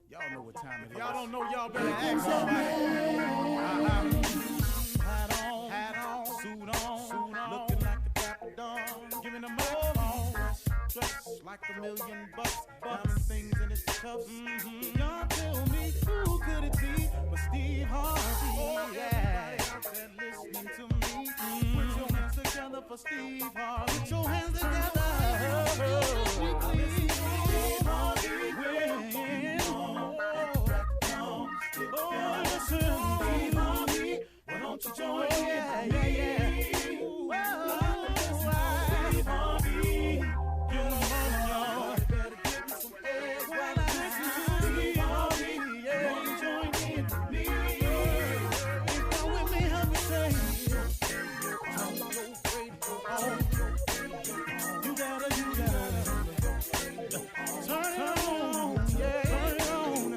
Y'all know what time it is. Y'all don't know, y'all better ask somebody. Hat on, suit on, looking like the Dapper Dawn, giving them all dressed like $1,000,000, diamond things in its cuffs. Y'all tell me who could it be but Steve Harvey? Oh yeah, everybody out there listening to me, put your hands together for Steve Harvey. Put your hands together. Steve Harvey, oh, listen, Steve Harvey, why don't you join me? Yeah. Steve Harvey, get him on, y'all. Better give me some eggs while I listen to Steve Harvey. Yeah, join in with me. If you're with me, help me say, turn your radio on. You gotta turn it on. Yeah, turn it on.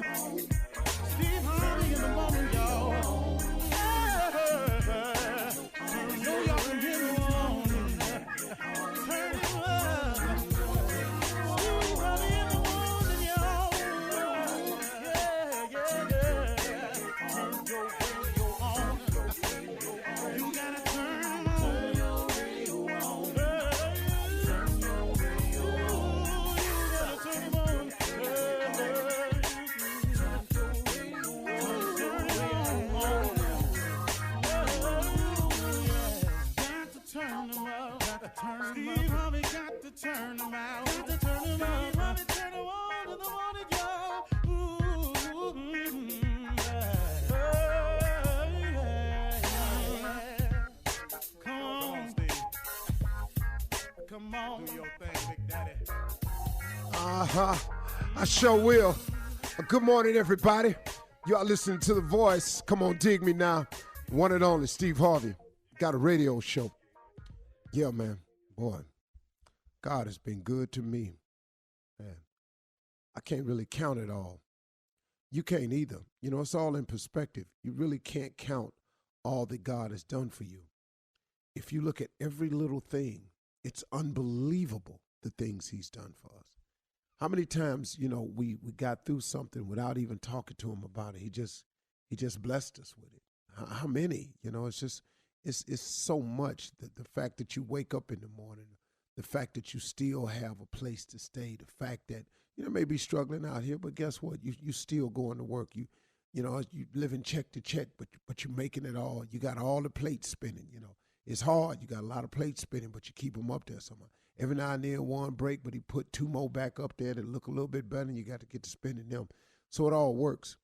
Steve Harvey in the morning, y'all. You know y'all can get it on. Turn it up. Steve Harvey in the morning, y'all. Yeah. Turn your radio on. You gotta turn your radio on. Turn your radio on. You gotta turn it on. Turn them up, Steve Harvey got to turn them out. Got to turn them out. Steve Harvey turn them on to the morning, y'all. Come on, Steve. Come on, do your thing, Big Daddy. I sure will. Good morning, everybody. Y'all listening to The Voice. Come on, dig me now. One and only Steve Harvey. Got a radio show. Yeah, man. Boy, God has been good to me. Man, I can't really count it all. You can't either. You know, it's all in perspective. You really can't count all that God has done for you. If you look at every little thing, it's unbelievable the things he's done for us. How many times, you know, we got through something without even talking to him about it? He just blessed us with it. How many? You know, it's so much that the fact that you wake up in the morning, the fact that you still have a place to stay, the fact that, you know, maybe struggling out here, but guess what? You still going to work. You know, you living check to check, but you're making it all. You got all the plates spinning, you know. It's hard. You got a lot of plates spinning, but you keep them up there somehow. Every now and then one break, but he put 2 more back up there that look a little bit better, and you got to get to spinning them. So it all works.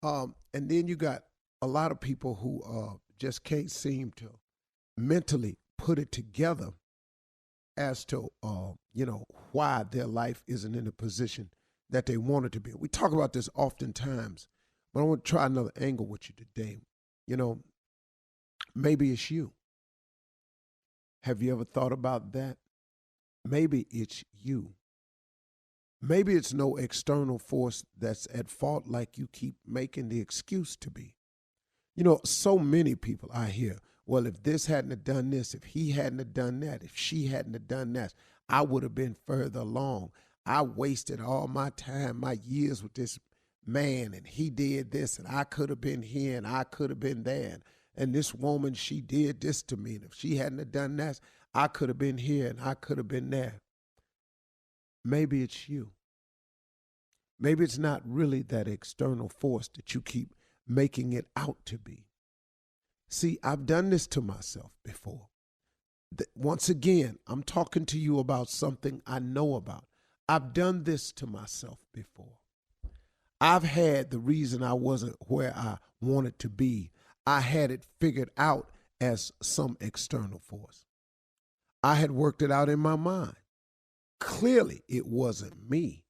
And then you got a lot of people who just can't seem to mentally put it together as to, you know, why their life isn't in the position that they want it to be. We talk about this oftentimes, but I want to try another angle with you today. You know, maybe it's you. Have you ever thought about that? Maybe it's you. Maybe it's no external force that's at fault like you keep making the excuse to be. You know, so many people I hear, well, if this hadn't have done this, if he hadn't have done that, if she hadn't have done that, I would have been further along. I wasted all my time, my years with this man, and he did this, and I could have been here, and I could have been there. And this woman, she did this to me, and if she hadn't have done that, I could have been here, and I could have been there. Maybe it's you. Maybe it's not really that external force that you keep making it out to be. See, I've done this to myself before. Once again, I'm talking to you about something I know about. I've done this to myself before. I've had the reason I wasn't where I wanted to be. I had it figured out as some external force. I had worked it out in my mind. Clearly, it wasn't me.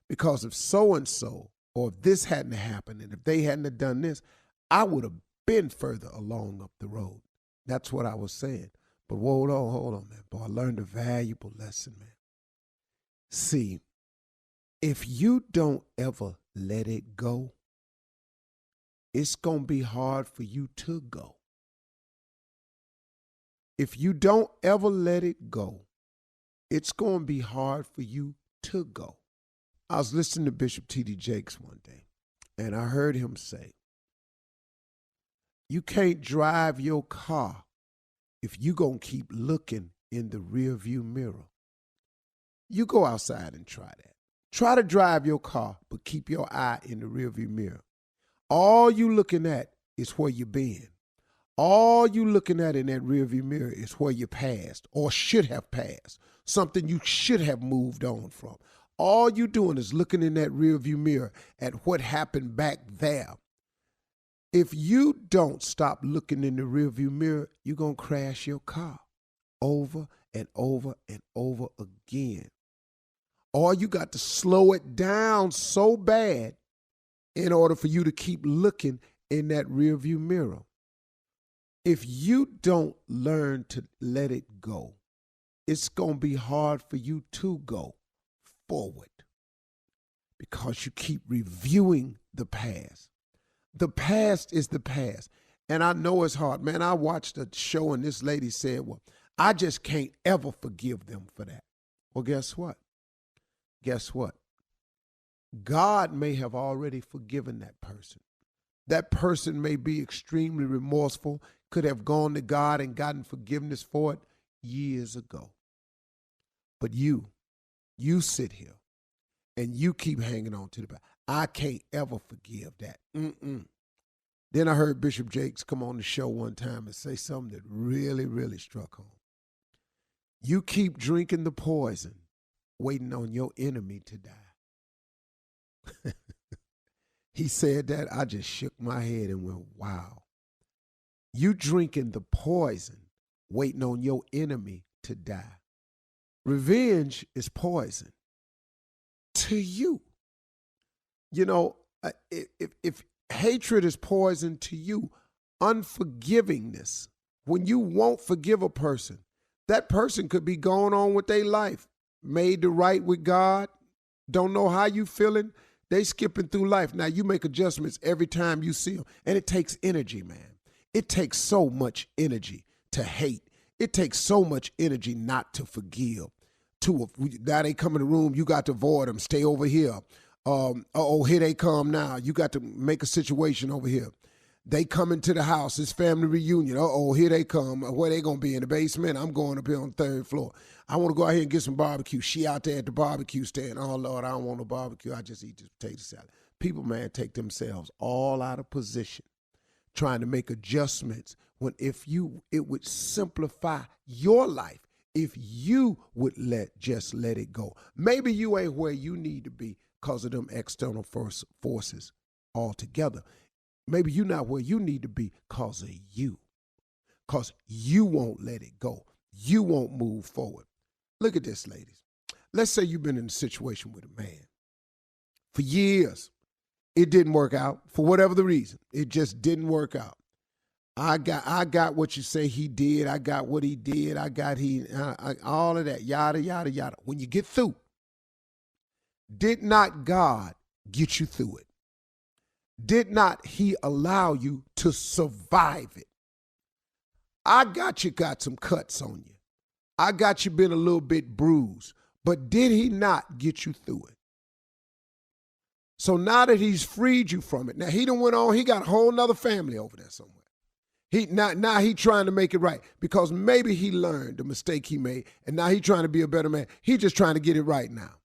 Because if so-and-so, or if this hadn't happened, and if they hadn't have done this, I would have been further along up the road. That's what I was saying. But hold on, man. Boy, I learned a valuable lesson, man. See, if you don't ever let it go, it's going to be hard for you to go. If you don't ever let it go, it's going to be hard for you to go. I was listening to Bishop T.D. Jakes one day, and I heard him say, you can't drive your car if you gonna keep looking in the rearview mirror. You go outside and try that. Try to drive your car, but keep your eye in the rearview mirror. All you looking at is where you been. All you looking at in that rearview mirror is where you passed or should have passed, something you should have moved on from. All you doing is looking in that rearview mirror at what happened back there. If you don't stop looking in the rearview mirror, you're going to crash your car over and over and over again. Or you got to slow it down so bad in order for you to keep looking in that rearview mirror. If you don't learn to let it go, it's going to be hard for you to go forward because you keep reviewing the past. The past is the past. And I know it's hard. Man, I watched a show and this lady said, well, I just can't ever forgive them for that. Well, guess what? Guess what? God may have already forgiven that person. That person may be extremely remorseful, could have gone to God and gotten forgiveness for it years ago. But you sit here and you keep hanging on to the past. I can't ever forgive that. Then I heard Bishop Jakes come on the show one time and say something that really, really struck home. You keep drinking the poison, waiting on your enemy to die. He said that, I just shook my head and went, wow. You drinking the poison, waiting on your enemy to die. Revenge is poison to you. You know, if hatred is poison to you, unforgivingness, when you won't forgive a person, that person could be going on with their life, made to right with God, don't know how you feeling, they skipping through life. Now, you make adjustments every time you see them, and it takes energy, man. It takes so much energy to hate. It takes so much energy not to forgive. Now they come in the room, you got to avoid them, stay over here. Here they come now. You got to make a situation over here. They come into the house, it's family reunion. Here they come. Where they going to be, in the basement? I'm going up here on the third floor. I want to go out here and get some barbecue. She out there at the barbecue stand. Oh, Lord, I don't want no barbecue. I just eat this potato salad. People, man, take themselves all out of position trying to make adjustments when it would simplify your life if you would just let it go. Maybe you ain't where you need to be because of them external forces altogether. Maybe you're not where you need to be because of you. Because you won't let it go. You won't move forward. Look at this, ladies. Let's say you've been in a situation with a man for years. It didn't work out for whatever the reason. It just didn't work out. I got what you say he did. I got what he did. All of that, yada, yada, yada. When you get through, did not God get you through it? Did not he allow you to survive it? I got you got some cuts on you. I got you been a little bit bruised, but did he not get you through it? So now that he's freed you from it, now he done went on, he got a whole nother family over there somewhere. Now he trying to make it right because maybe he learned the mistake he made and now he trying to be a better man. He just trying to get it right now.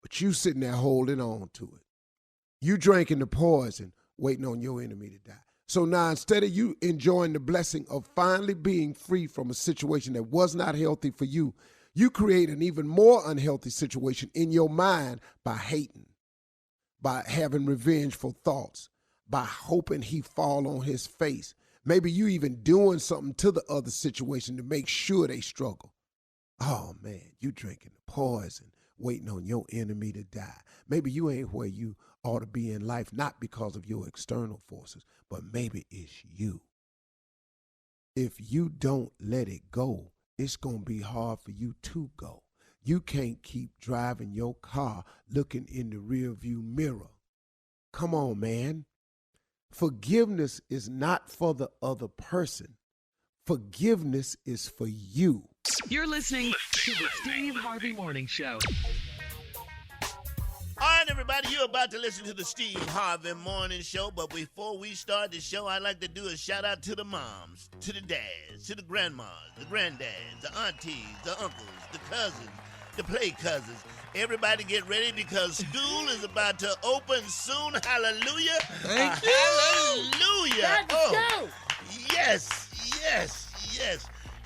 But you sitting there holding on to it. You drinking the poison, waiting on your enemy to die. So now instead of you enjoying the blessing of finally being free from a situation that was not healthy for you, you create an even more unhealthy situation in your mind by hating, by having revengeful thoughts, by hoping he fall on his face. Maybe you even doing something to the other situation to make sure they struggle. Oh, man, you drinking the poison, waiting on your enemy to die. Maybe you ain't where you ought to be in life, not because of your external forces, but maybe it's you. If you don't let it go, it's going to be hard for you to go. You can't keep driving your car looking in the rearview mirror. Come on, man. Forgiveness is not for the other person. Forgiveness is for you. You're listening to the Steve Harvey Morning Show. All right, everybody, you're about to listen to the Steve Harvey Morning Show, but before we start the show, I'd like to do a shout-out to the moms, to the dads, to the grandmas, the granddads, the aunties, the uncles, the cousins, the play cousins. Everybody get ready because school is about to open soon. Hallelujah. Thank you. Hallelujah. Go. Yes.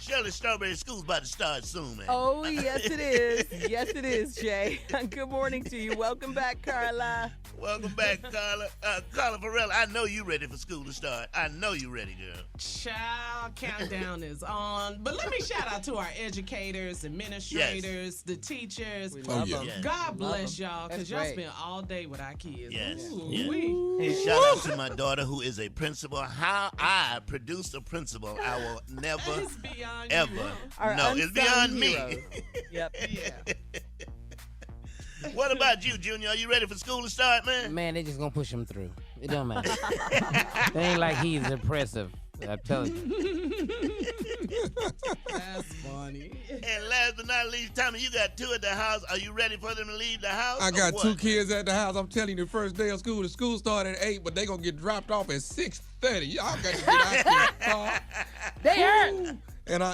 Shirley Strawberry, school's about to start soon, man. Oh, yes, it is. Yes, it is, Jay. Good morning to you. Welcome back, Carla. Welcome back, Carla. Carla Farrell, I know you ready for school to start. I know you ready, girl. Child, countdown is on. But let me shout out to our educators, administrators, the teachers. We love them. Yes. God bless y'all, That's because y'all great. spend all day with our kids. Yes. Ooh, Yes. wee. And shout out to my daughter who is a principal. How I produce a principal, I will never, It's beyond ever. you. Our No, it's unsung beyond heroes. me. Yep. Yeah. What about you, Junior? Are you ready for school to start, man? Man, they just gonna push him through. It don't matter. It ain't like he's impressive. I tell you. That's funny. And last but not least, Tommy, you got two at the house. Are you ready for them to leave the house? I or got what? 2 kids at the house. I'm telling you, the first day of school, the school started at 8, but they gonna get dropped off at 6:30. Y'all got to get out there. They hurt.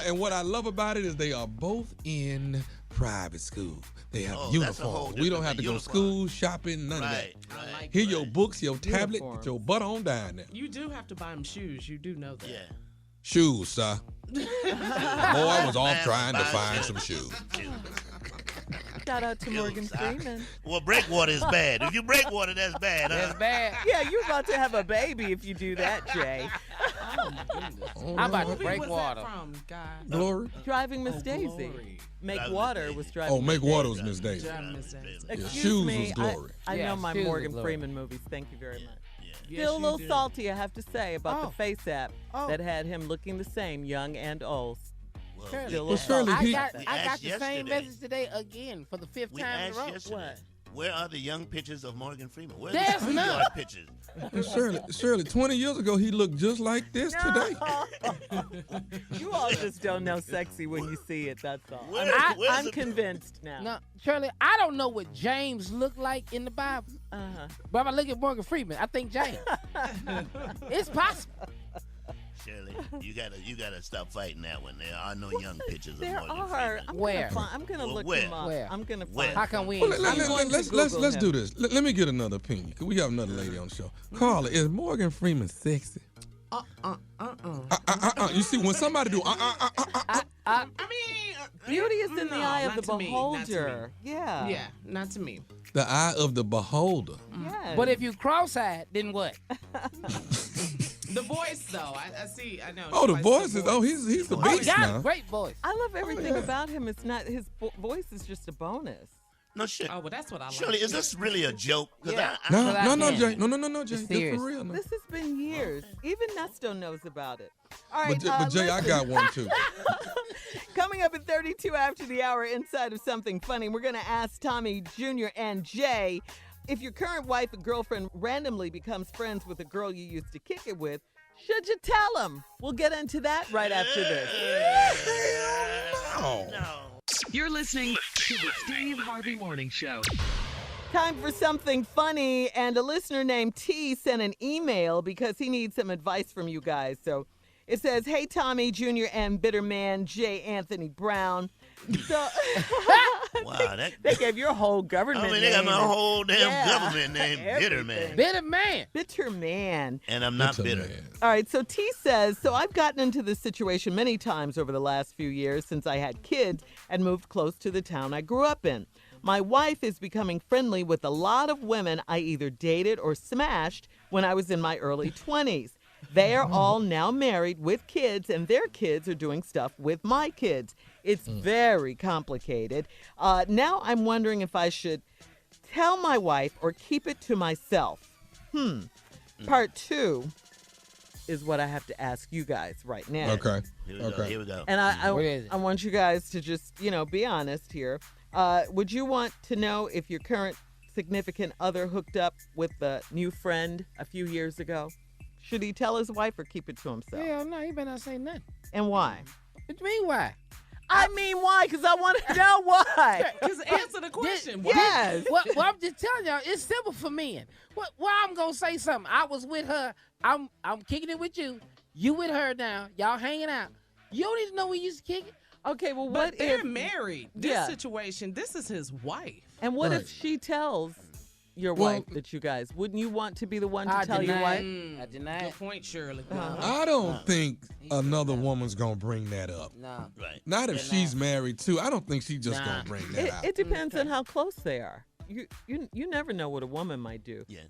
And what I love about it is they are both in private school. They have That's a whole uniforms. We don't different have to go uniform. school, shopping, none Right, I right. like of that. Here that. your books, your tablet, Uniforms. get your butt on down there. You do have to buy them shoes. You do know that. Yeah. Shoes, sir. Boy, I was off Man, trying to buy find shoes. some shoes. Shout out to Morgan Sorry. Freeman. Well, breakwater is bad. If you break water, that's bad, huh? That's bad. Yeah, you're about to have a baby if you do that, Jay. Oh, my goodness. Oh, I'm about to Movie break was water. that from, guys? Glory. Driving Miss Oh, Daisy. Glory. Make Driving Water Miss was Daisy. driving. Oh, Make Miss Water Daisy. was Miss Daisy. Driving Miss Daisy. Excuse Shoes me, was Glory. I Yeah, know my Shoes was Morgan Glory. Freeman movies. Thank you very much. Yes, Still a you little do. salty, I have to say, about Oh. the face app Oh. that had him looking the same, young and old. Well, Shirley. Still a Well, little Shirley, salty he- about I that. got asked the same yesterday. message today again for the 5th We time in asked a row. yesterday, What? where are the young pictures of Morgan Freeman? Where are There's the none. schoolyard pictures? Shirley, 20 years ago, he looked just like this today. You all just don't know sexy when you see it, that's all. Where- where's I'm the- convinced now. No, Shirley, I don't know what James looked like in the Bible, Uh-huh. but if I look at Morgan Freeman, I think James. It's possible. Shirley, you gotta stop fighting that one. There are no young pictures of There Morgan are. Freeman. Where? I'm gonna Well, look where? them up. Where? I'm gonna Where? find How come we Well, ain't I'm going to let's Google do him. this. Let me get another opinion. 'Cause we have another lady on the show. Carla, is Morgan Freeman sexy? You see, when somebody do I mean, Beauty is in the no, eye of not the to me, not to me. beholder. Yeah. Yeah, not to me. the eye of the beholder. Yes. But if you cross-eyed, then what? The voice, though, I see, I know. Oh, the She likes voice is. Oh, he's the Oh, he beast got now. a great voice. I love everything about him. It's not his voice is just a bonus. No shit. Oh, well, that's what I like. Shirley, is this really a joke? 'Cause Yeah. I- No, But I no, can't. Jay. No, Jay. It's This serious. for real. No. This has been years. Even Nesto knows about it. All right, But Jay, I listen. got one too. Coming up at 32 after the hour, inside of Something Funny, we're going to ask Tommy Jr. and Jay, if your current wife or girlfriend randomly becomes friends with a girl you used to kick it with, should you tell them? We'll get into that right after this. Oh. No. You're listening to the Steve Harvey Morning Show. Time for Something Funny, and a listener named T sent an email because he needs some advice from you guys. So it says, "Hey, Tommy Jr. and bitter man J. Anthony Brown." So Wow, that. they gave your whole government I mean, they got name my and- whole damn Yeah, government name, Bitter Man. everything. Bitter man. Bitter man. And I'm not Bitter bitter. man. All right, so T says, so I've gotten into this situation many times over the last few years since I had kids and moved close to the town I grew up in. My wife is becoming friendly with a lot of women I either dated or smashed when I was in my early 20s. They are all now married with kids, and their kids are doing stuff with my kids. It's very complicated. Now I'm wondering if I should tell my wife or keep it to myself. Part 2 is what I have to ask you guys right now. Okay. Here we go. Okay. Here we go. And What is it? I want you guys to just, be honest here. Would you want to know if your current significant other hooked up with a new friend a few years ago? Should he tell his wife or keep it to himself? Hell no, you better not say nothing. And why? What you mean why? I mean, why? Because I want to know why. Just answer the question. Yes. Well, I'm just telling y'all, it's simple for men. Well, I'm gonna say something. I was with her. I'm kicking it with you. You with her now. Y'all hanging out. You don't even know we used to kick it. Okay, well, But what they're if married. This situation, this is his wife. And what if she tells your wife that you guys? Wouldn't you want to be the one to tell your wife? I deny Good it. point, Shirley. I don't think another woman's gonna bring that up. No. Right. Not if she's married too. I don't think she's just Nah. gonna bring that out. It depends on how close they are. You never know what a woman might do. Yeah.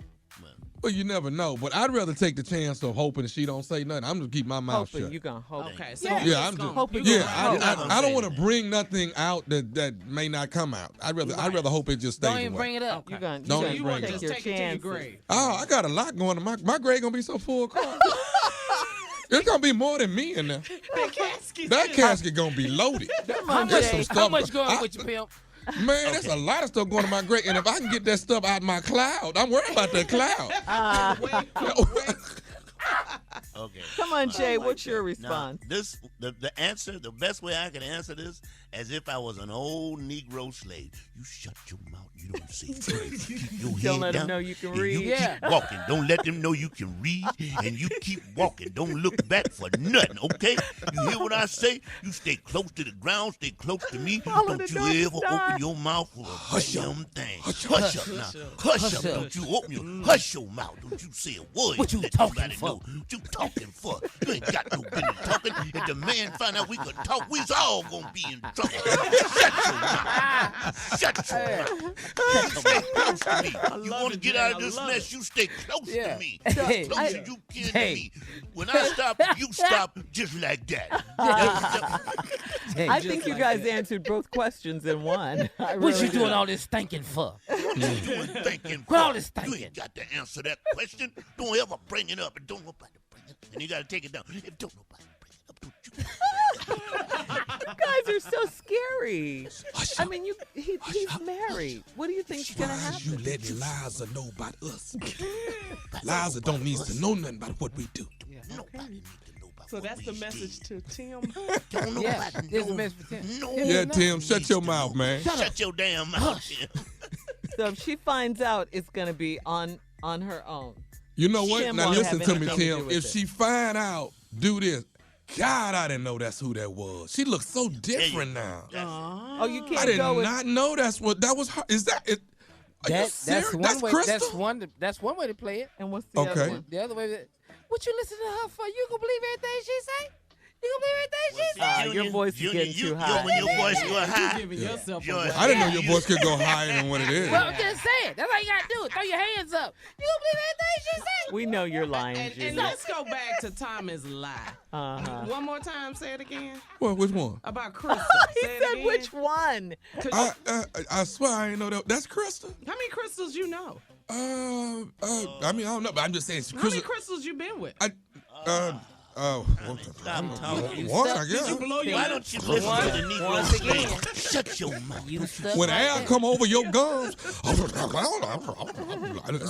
Well, Well, you never know. But I'd rather take the chance of hoping she don't say nothing. I'm just keep my mouth Hoping shut. you gonna hope. Okay, so Yeah, I'm just hoping yeah. you gonna hope. I don't want to bring nothing out that may not come out. I'd rather hope it just stays Don't even away. bring it up. You gonna Don't you bring want it to up. just your take it to your chances. grave. Oh, I got a lot going on. My grade gonna be so full. Carl. It's gonna be more than me in there. That casket gonna be loaded. There's some stuff. How much going with your pimp? Man, there's a lot of stuff going to my grade, and if I can get that stuff out of my cloud, I'm worried about that cloud. okay. Come on, Jay. like What's your Now, response? the answer, the best way I can answer this, as if I was an old Negro slave. You shut your mouth. You don't say words. You keep your Don't head let them down, know you can and read. You keep walking. Don't let them know you can read, and you keep walking. Don't look back for nothing, okay? You hear what I say? You stay close to the ground. Stay close to me. Follow Don't the you North ever Star. open your mouth for a damn thing. Hush up now. Hush up. Don't you open your hush your mouth. Don't you say a word. What you Let talking nobody for? know what you talking for. You ain't got no business talking. If the man find out we could talk, we's all gonna be in trouble. Shut your mouth. Stay close to me. You want to get out of this mess, you stay close to me. Hey. Close as you can to Hey. me. When I stop, you stop just like that. I think you guys answered both questions in one. I What really you doing do. all this thinking for? What you doing thinking What all for? this You thinking? ain't got to answer that question. Don't ever bring it up, and don't nobody bring it up. And you got to take it down. If don't nobody bring it up, don't you. You guys are so scary. I mean, he's married. What do you think's gonna happen? You let Liza know about us. Liza don't need to know nothing about what we do. Nobody need to know about So what that's we the did. message to Tim. Don't Yeah, nobody this is know. a message for Tim. No. Yeah, Tim, shut your mouth, man. Shut your damn mouth, Tim. So if she finds out, it's gonna be on her own. You know what? Tim Now won't listen have to me, anything to do Tim. with If it. she find out, do this. God, I didn't know that's who that was. She looks so different now. Oh, you can't I did go with. not know that was her. Is that it? Are you That's serious? one That's way. Crystal? That's one way to play it. And what's the Okay. other one? The other way, what you listen to her for? You gonna believe everything she say? You gonna believe everything she say? Your voice is getting too high. When your voice go high, Giving yourself You're- away. I didn't know your voice could go higher than what it is. Well, I'm just saying. That's all you gotta do. Throw your hands up. You gonna believe everything she say? We know you're lying, And Junior. let's go back to Tommy's lie. Uh-huh. One more time, say it again. What? Which one? About Crystal. He Say it said again. which one? I swear I didn't know that. That's Crystal. How many crystals you know? I mean, I don't know, but I'm just saying. How many Crystal. crystals you been with? stop talking. One, I guess. Blow your Why don't you listen to the Negro Once again. slave? Shut your mouth. You stuck When right air there. come over your gums, that's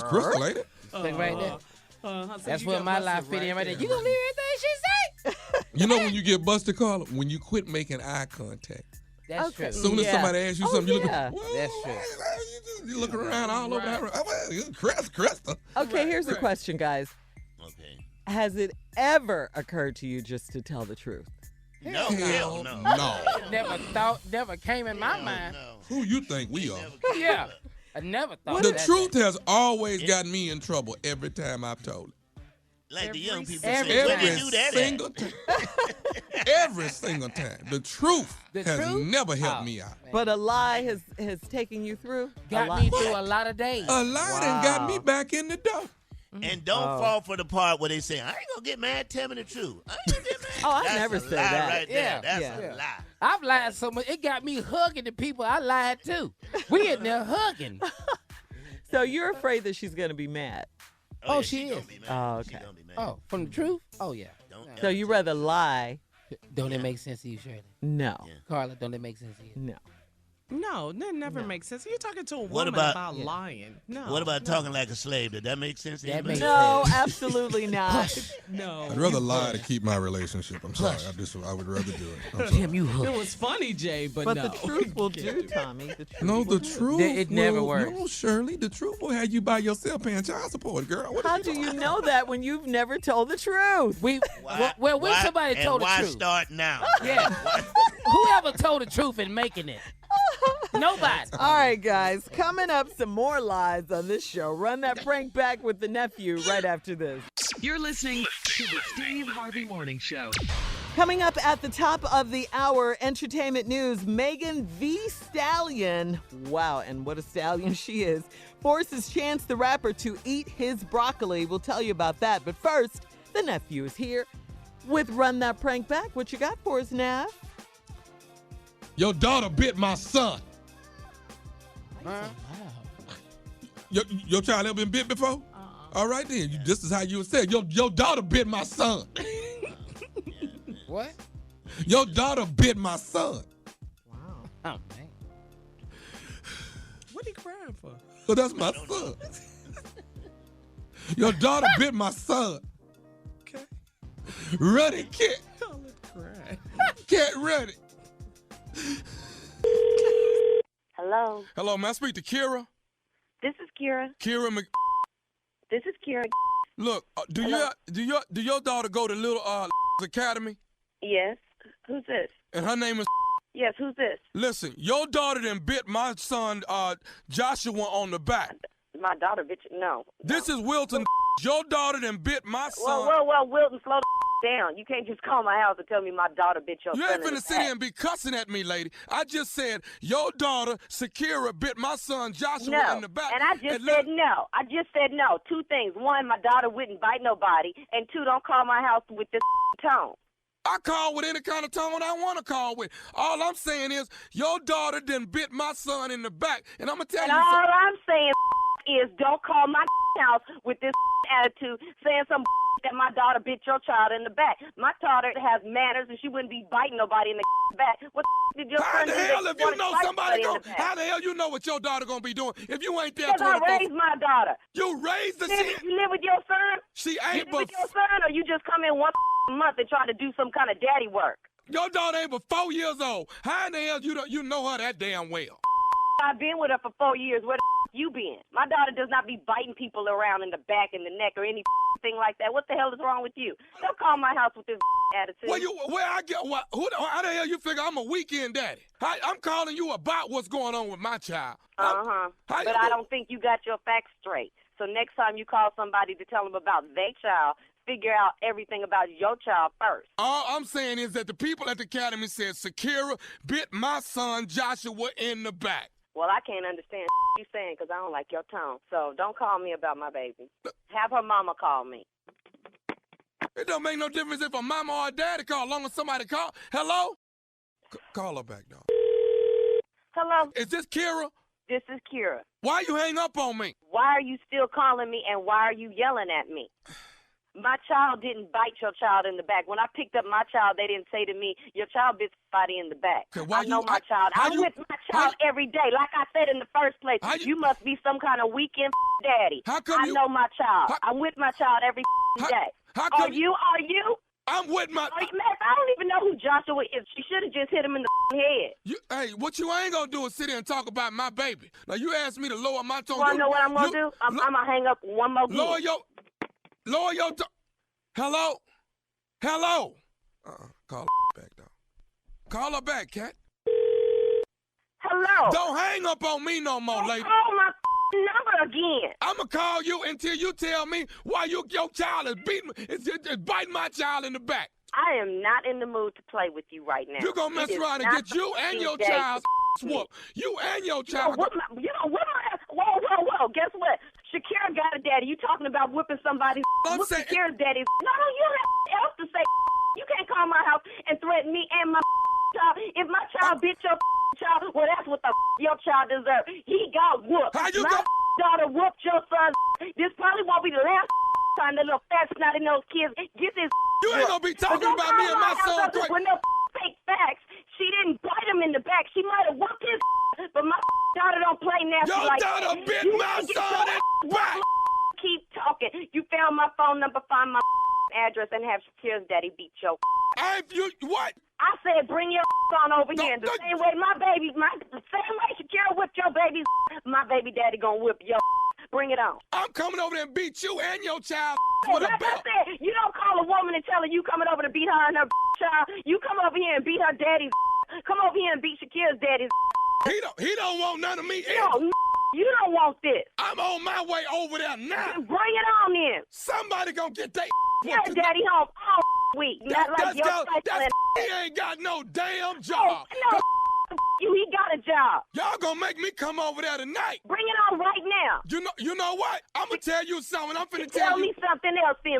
Crystal, ain't it? Stuck right there. so That's you where got my busted life fit in right there. there. You gonna believe everything she say? You know when you get busted, Carla? When you quit making eye contact. That's Okay. As true. soon as Yeah. somebody asks you Oh, something, you look. yeah. That's true. You looking around all over that. Well, you Crystal. Okay, here's the question, guys. Okay. Has it ever occurred to you just to tell the truth? No, hell no. No. Never came in my mind. No. Who you think we are? Yeah. I never thought The that. truth has always gotten me in trouble every time I've told it. Like the young people every say, where Every they do that single time. Every single time. The truth The has truth? never helped Oh. me out. But a lie has taken you through? A Got lie? me through a lot of days. A lie done got me back in the door. And don't fall for the part where they say, I ain't gonna get mad, tell me the truth. I ain't gonna get mad. Oh, I That's never a said lie that. right there. Yeah. That's Yeah. a lie. I've lied so much. It got me hugging the people I lied to. We in there hugging. So you're afraid that she's going to be mad. Oh, yeah, she gonna is. be mad. Oh, She okay. gonna be mad. Oh, from the truth? Oh, yeah. Don't So you rather lie? Don't it make sense to you, Shirley? No. Yeah. Carla, don't it make sense to you? No. No, that never makes sense. You're talking to a What woman about lying. No. What about talking like a slave? Did that make sense? That makes No, absolutely not. No. I'd rather lie to keep my relationship. I'm sorry. I would rather do it. I'm sorry. Damn, you hooked. It was funny, Jay, but But no. the truth will do, Tommy. The truth No, will the do. truth. It never will- works. No, Shirley, the truth will have you by yourself paying child support, girl. What How do you know that when you've never told the truth? When somebody told the why truth? start now? Yeah. Whoever told the truth and making it? Nobody. All right, guys. Coming up, some more lies on this show. Run that prank back with the nephew right after this. You're listening to the Steve Harvey Morning Show. Coming up at the top of the hour, entertainment news, Megan the Stallion, wow, and what a stallion she is, forces Chance the Rapper to eat his broccoli. We'll tell you about that. But first, the nephew is here with Run That Prank Back. What you got for us, Nav? Your daughter bit my son. Your child ever been bit before? All right then. This is how you would say it. Your daughter bit my son. What? Your daughter bit my son. Wow. Oh, man. What are you crying for? So that's my son. Your daughter bit my son. Okay. Ready, cat. Oh, let's cry. Cat ready. Hello, Hello, may I speak to Kira? this is Kira. Kira This is Kira. Look, do your daughter go to Little Academy? Yes. Who's this? And her name is. Yes, who's this? Listen, your daughter done bit my son Joshua on the back. My daughter, bitch. No. This is Wilton. Your daughter done bit my son. Well, Wilton, slow the down. You can't just call my house and tell me my daughter bit your You son ain't in finna the sit back. here and be cussing at me, lady. I just said your daughter, Sakira, bit my son Joshua No, in the back. and I just said no. I just said no. Two things. One, my daughter wouldn't bite nobody. And two, don't call my house with this tone. I call with any kind of tone I want to call with. All I'm saying is your daughter done bit my son in the back. And I'm going to tell And you all something. I'm saying is don't call my house with this attitude saying some that my daughter bit your child in the back. My daughter has manners and she wouldn't be biting nobody in the back. What did your How son the do hell that if you wanted know to bite somebody in going the back? how the hell you know what your daughter gonna be doing if you ain't there Because I 24? raised my daughter. You raised the You live with your son? She You ain't live but with your son, or you just come in once a month and try to do some kind of daddy work? your daughter ain't but 4 years old. How in the hell you know her that damn well? I've been with her for 4 years. Where the you been? My daughter does not be biting people around in the back and the neck or anything like that. What the hell is wrong with you? Don't call my house with this attitude. How the hell you figure I'm a weekend daddy? I'm calling you about what's going on with my child. But I don't think you got your facts straight. So next time you call somebody to tell them about their child, figure out everything about your child first. All I'm saying is that the people at the academy said Sakira bit my son Joshua in the back. Well, I can't understand what you're saying because I don't like your tone. So don't call me about my baby. Have her mama call me. It don't make no difference if a mama or a daddy call, as long as somebody call. Hello? Call her back, dog. Hello? Is this Kira? This is Kira. Why you hang up on me? Why are you still calling me and why are you yelling at me? My child didn't bite your child in the back. When I picked up my child, they didn't say to me, your child bit somebody in the back. Okay, I know my child. I'm with my child every day. Like I said in the first place, you must be some kind of weekend daddy. How come I know my child. I'm with my child every day. How come Are you? I'm with my... I don't even know who Joshua is. She should have just hit him in the head. Hey, what you ain't gonna do is sit here and talk about my baby. Now, you asked me to lower my tone. You want to know what I'm going to do? I'm going to hang up one more game. Lower your tone. Hello? Hello? Call her back, dog. Call her back, cat. Hello? Don't hang up on me no more, lady. Call my number again. I'm going to call you until you tell me why your child is biting my child in the back. I am not in the mood to play with you right now. You're going to mess around and get you and your child whooped. You and your child. Whoa. Guess what? Shakira got a daddy. You talking about whipping somebody? Whoop Shakira's daddy. No, you don't have else to say. You can't call my house and threaten me and my child. If my child bit your child, well, that's what your child deserves. He got whooped. My daughter whooped your son. This probably won't be the last time the little fat snotty-nosed kids get this. You ain't gonna be talking about me and my son. With no fake facts. She didn't bite him in the back. She might have whooped his but my daughter don't play nasty Your like daughter that. bit You my need to get son your back. Keep talking. You found my phone number, find my address, and have Shakira's daddy beat your. What? I said, bring your on over here. And the same way the same way Shakira whipped your baby, my baby daddy gonna whip your. Bring it on. I'm coming over there and beat you and your child Hey, with a like belt. I said, you don't call a woman and tell her you coming over to beat her and her child. You come over here and beat her daddy's. Come over here and beat Shakira's daddy's. He don't want none of me. No, you don't want this. I'm on my way over there now. Bring it on in. Somebody gonna get that. Yeah, daddy home all week. Not like your he ain't got no damn job. No, you. He got a job. Y'all gonna make me come over there tonight. Bring it on right now. You know what? I'm gonna tell you something. I'm finna tell me something else, then.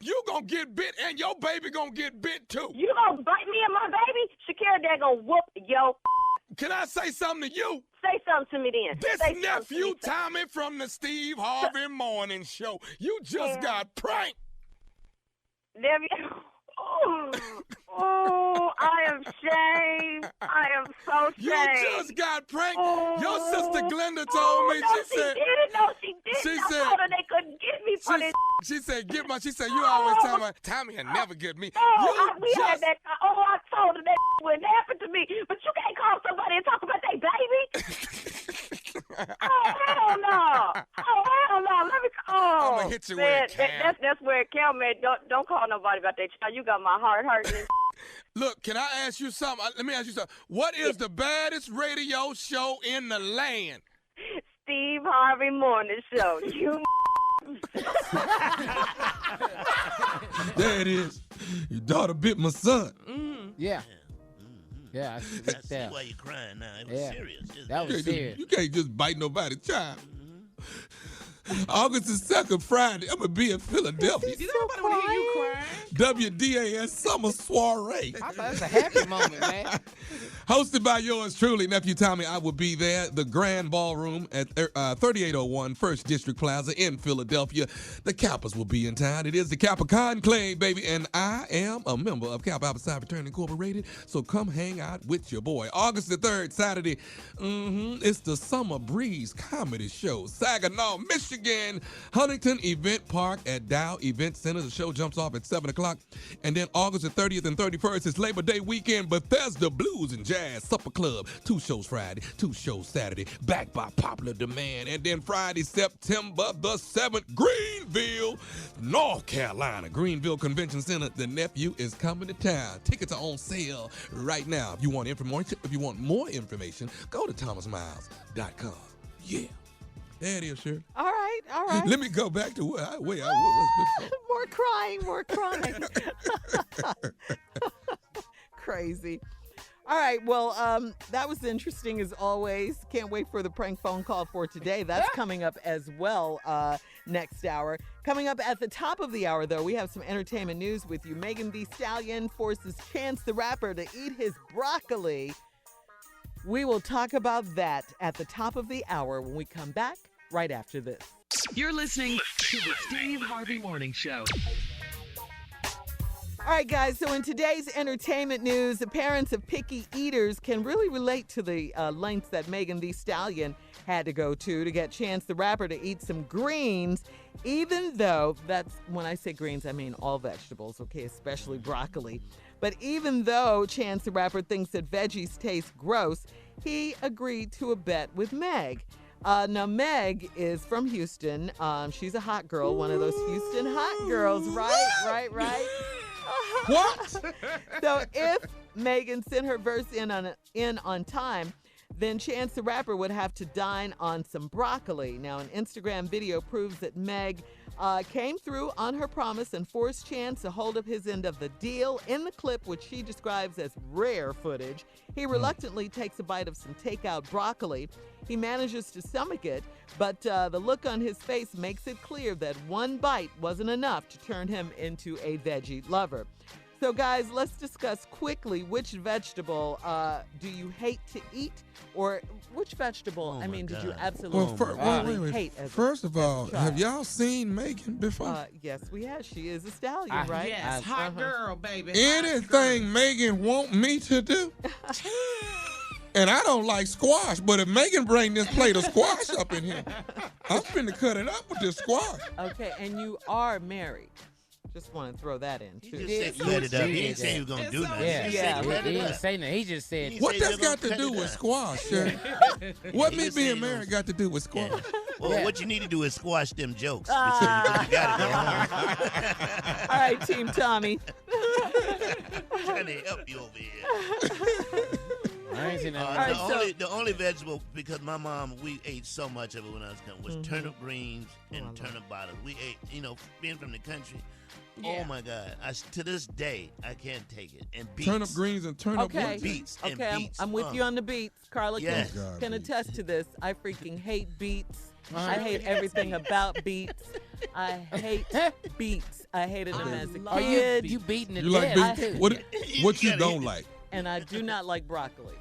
You gonna get bit and your baby gonna get bit too. You gonna bite me and my baby? Shakira dad gonna whoop yo. Can I say something to you? Say something to me then. This nephew Tommy from the Steve Harvey Morning Show. You just got pranked. Oh, I am shamed. I am so shamed. You just got pranked. Your sister Glenda told me. She didn't. No, she didn't. She I said told her they couldn't get me for this. She said, She said, you always tell me, Tommy will never get me. Had that. I told her that wouldn't happen to me. But you can't call somebody and talk about their baby. Hell no. Hell no. Let me. I'm gonna hit you with a cam. That's where it counts, man. Don't call nobody about that child. You got my heart hurting. Look, can I ask you something? Let me ask you something. What is the baddest radio show in the land? Steve Harvey Morning Show. You. There it is. Your daughter bit my son. Yeah. Yeah, I see why you're crying now. It was serious. That was serious. You can't just bite nobody's child. August the 2nd, Friday, I'm going to be in Philadelphia. You know nobody want to hear you crying. WDAS Summer Soiree. I thought it was a happy moment, man. Hosted by yours truly, Nephew Tommy. I will be there. The Grand Ballroom at 3801 1st District Plaza in Philadelphia. The Kappas will be in town. It is the Kappa Conclave, baby, and I am a member of Kappa Alpha Psi Fraternity Incorporated, so come hang out with your boy. August the 3rd, Saturday, it's the Summer Breeze Comedy Show. Saginaw, Michigan, Huntington Event Park at Dow Event Center. The show jumps off at 7 o'clock. And then August the 30th and 31st is Labor Day weekend, Bethesda Blues and Jazz Supper Club. 2 shows Friday, 2 shows Saturday, backed by popular demand. And then Friday, September the 7th, Greenville, North Carolina, Greenville Convention Center. The nephew is coming to town. Tickets are on sale right now. If you want more information, go to thomasmiles.com. Yeah. There it is, Shirley. All right. Let me go back to where I was before. More crying. Crazy. All right, well, that was interesting as always. Can't wait for the prank phone call for today. That's coming up as well next hour. Coming up at the top of the hour, though, we have some entertainment news with you. Megan Thee Stallion forces Chance the Rapper to eat his broccoli. We will talk about that at the top of the hour when we come back right after this. You're listening to the Steve Harvey Morning Show. All right, guys, so in today's entertainment news, the parents of picky eaters can really relate to the lengths that Megan Thee Stallion had to go to get Chance the Rapper to eat some greens, even though when I say greens, I mean all vegetables, okay, especially broccoli. But even though Chance the Rapper thinks that veggies taste gross, he agreed to a bet with Meg. Now, Meg is from Houston. She's a hot girl, one of those Houston hot girls, right? What? So if Megan sent her verse in on time, then Chance the Rapper would have to dine on some broccoli. Now, an Instagram video proves that Meg came through on her promise and forced Chance to hold up his end of the deal. In the clip, which she describes as rare footage, he reluctantly takes a bite of some takeout broccoli. He manages to stomach it, but the look on his face makes it clear that one bite wasn't enough to turn him into a veggie lover. So, guys, let's discuss quickly which vegetable do you hate to eat, or which vegetable, did you absolutely hate? First of all, have y'all seen Megan before? Yes, we have. She is a stallion, right? Yes, hot girl, baby. Anything Megan want me to do, And I don't like squash, but if Megan bring this plate of squash up in here, I'm finna cut it up with this squash. Okay, and you are married. Just want to throw that in, too. He just said cut it up. He didn't say he was going to do nothing. Yeah, He said cut he it didn't up. say nothing. He just said. What said that's you're gonna got to cut do it with up. squash, Shirley? What He me just being said married got to do with squash? Well, what you need to do is squash them jokes. So you got it going. All right, Team Tommy. Trying to help you over here. I ain't seen that. The only vegetable, because my mom, we ate so much of it when I was coming, was turnip greens and turnip bottles. We ate, being from the country. Yeah. Oh my God! To this day, I can't take it. And beets. Turnip greens and turnip Okay. Beets. And Okay, beets. I'm with you on the beets. Carla Yes. can attest to this. I freaking hate beets. Uh-huh. I hate everything about beets. I hate beets. I hated them as a Are kid. you beating the You like dead? beets? What you don't like? And I do not like broccoli.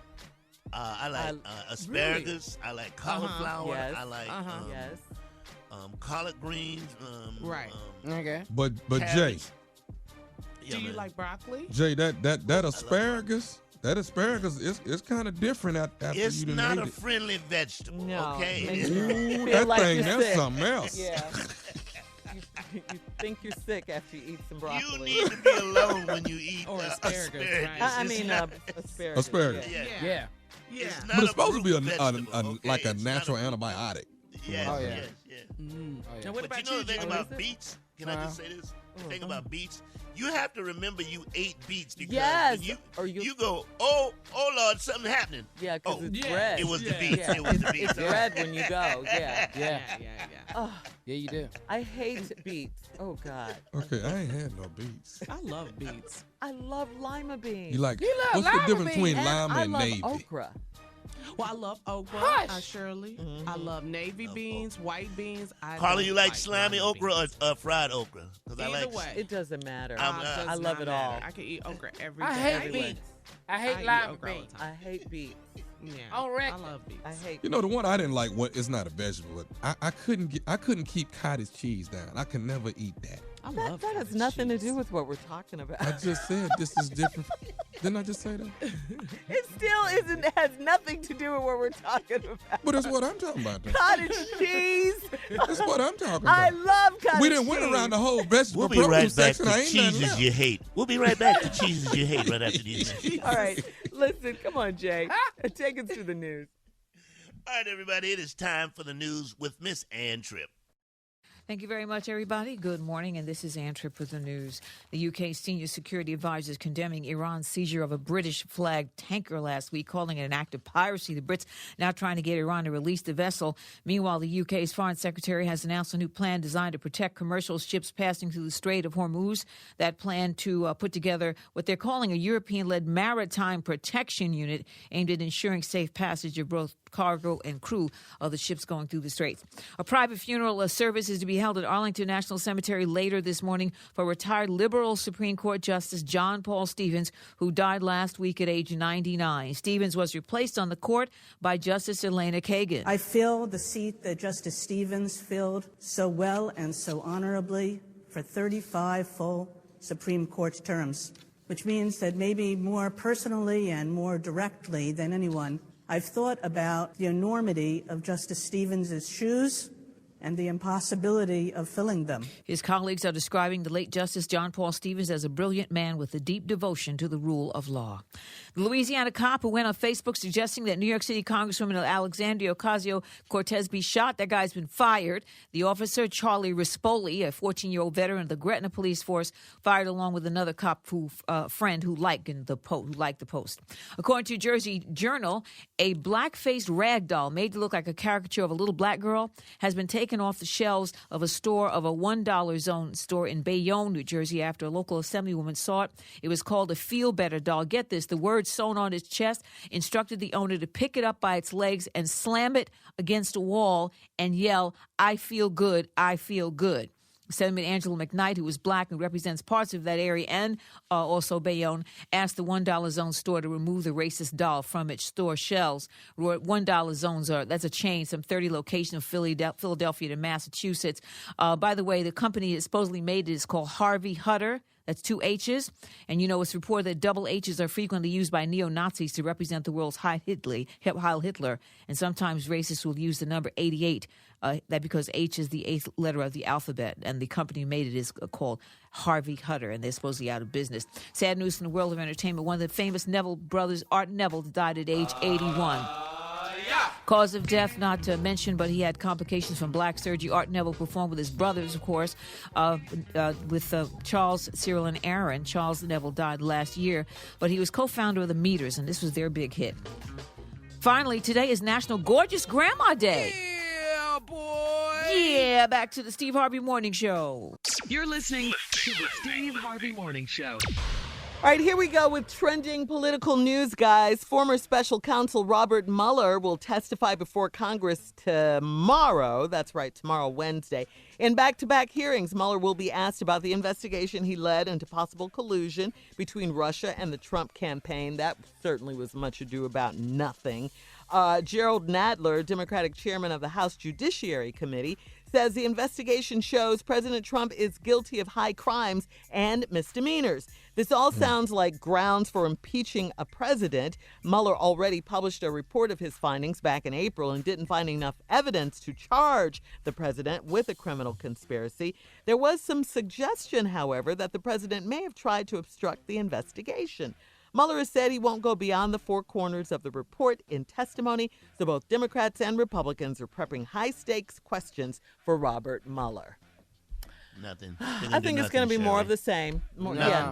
I like asparagus. I like cauliflower. Yes. I like Yes. collard greens. Right. Okay. But Jay, cabbage. Do you man. like broccoli? That asparagus, it's kind of different after It's you done not ate a it. friendly vegetable. No. Okay. Makes Ooh, you feel that like thing, you're that's sick. something else. Yeah. you think you're sick after you eat some broccoli. You need to be alone when you eat Or asparagus, right? I It's mean, not- asparagus. Asparagus. yeah. Yeah. Yeah. It's not But it's a supposed to be root vegetable, okay? like a It's not natural root- antibiotic. Yes, Oh, yeah. yes, yes. Oh, yeah. Now, what But about you know the thing What about is it? beets? Can I just say this? The thing about beets, you have to remember you ate beets because Yes, when or you you- go, oh Lord, something happening. Yeah, because Oh, it's yeah. red. It was the Yeah. beets. Yeah, It was the beets. it's red when you go. Yeah. Yeah. Oh, Yeah, you do. I hate beets. Oh God, Okay, I ain't had no beets. I love beets. I love lima beans. You like? You love What's the lima difference between beans. lima I and love navy? okra. Well, I love okra, Hush. Shirley. I love navy beans, white beans. Carla, don't you like slimy lima okra beans. or fried okra? Because I Either like. way. It doesn't matter. Does I love not it all. matter. I can eat okra every day. I hate everywhere. beets. I hate eat lima okra all the beans. time. I hate beets. Yeah. On record. I love beets. I hate. You know the one I didn't like. What? It's not a vegetable. But I couldn't keep cottage cheese down. I can never eat that. I That, love that has cottage nothing to cheese. do with what we're talking about. I just said this is different. Didn't I just say that? It still isn't. Has nothing to do with what we're talking about. But that's what I'm talking about. Though. Cottage cheese. That's what I'm talking I about. love cottage We didn't cheese. went around the whole vegetable We'll be right produce back section. to I ain't nothing cheeses left. you hate. We'll be right back to cheeses you hate right after these messages. All right, listen. Come on, Jay. Take us through the news. All right, everybody, it is time for the news with Miss Ann Tripp. Thank you very much, everybody. Good morning, and this is Ann Tripp with the news. The UK's senior security advisor is condemning Iran's seizure of a British-flagged tanker last week, calling it an act of piracy. The Brits now trying to get Iran to release the vessel. Meanwhile, the UK's foreign secretary has announced a new plan designed to protect commercial ships passing through the Strait of Hormuz. That plan to put together what they're calling a European-led maritime protection unit aimed at ensuring safe passage of both cargo and crew of the ships going through the straits. A private funeral service is to be held at Arlington National Cemetery later this morning for retired liberal Supreme Court Justice John Paul Stevens, who died last week at age 99. Stevens was replaced on the court by Justice Elena Kagan. I fill the seat that Justice Stevens filled so well and so honorably for 35 full Supreme Court terms, which means that maybe more personally and more directly than anyone, I've thought about the enormity of Justice Stevens' shoes and the impossibility of filling them. His colleagues are describing the late Justice John Paul Stevens as a brilliant man with a deep devotion to the rule of law. The Louisiana cop who went on Facebook suggesting that New York City Congresswoman Alexandria Ocasio-Cortez be shot, that guy's been fired. The officer, Charlie Rispoli, a 14-year-old veteran of the Gretna police force, fired along with another cop friend who liked the post. According to Jersey Journal, a black-faced rag doll made to look like a caricature of a little black girl has been taken off the shelves of a $1 zone store in Bayonne, New Jersey, after a local assemblywoman saw it. It was called a Feel Better doll. Get this, the word sewn on its chest instructed the owner to pick it up by its legs and slam it against a wall and yell, "I feel good, I feel good." Senator Angela McKnight, who is black and represents parts of that area and also Bayonne, asked the $1 Zone store to remove the racist doll from its store shelves. $1 Zones that's a chain, some 30 locations of Philadelphia to Massachusetts. By the way, the company that supposedly made it is called Harvey Hutter. That's 2 H's. And, it's reported that double H's are frequently used by neo-Nazis to represent the world's Heil Hitler. And sometimes racists will use the number 88, that because H is the 8th letter of the alphabet. And the company who made it is called Harvey Hutter, and they're supposedly out of business. Sad news from the world of entertainment. One of the famous Neville brothers, Art Neville, died at age 81. Cause of death not to mention, but he had complications from black surgery. Art Neville performed with his brothers, of course, with Charles, Cyril, and Aaron. Charles Neville died last year, but he was co-founder of the Meters, and this was their big hit. Finally, today is National Gorgeous Grandma Day. Yeah, boy. Yeah, back to the Steve Harvey Morning Show. You're listening to the Steve Harvey Morning Show. All right, here we go with trending political news, guys. Former special counsel Robert Mueller will testify before Congress tomorrow. That's right, tomorrow, Wednesday. In back-to-back hearings, Mueller will be asked about the investigation he led into possible collusion between Russia and the Trump campaign. That certainly was much ado about nothing. Gerald Nadler, Democratic chairman of the House Judiciary Committee, says the investigation shows President Trump is guilty of high crimes and misdemeanors. This all sounds like grounds for impeaching a president. Mueller already published a report of his findings back in April and didn't find enough evidence to charge the president with a criminal conspiracy. There was some suggestion, however, that the president may have tried to obstruct the investigation. Mueller has said he won't go beyond the four corners of the report in testimony, so both Democrats and Republicans are prepping high-stakes questions for Robert Mueller. Nothing. I think it's going to be more of the same.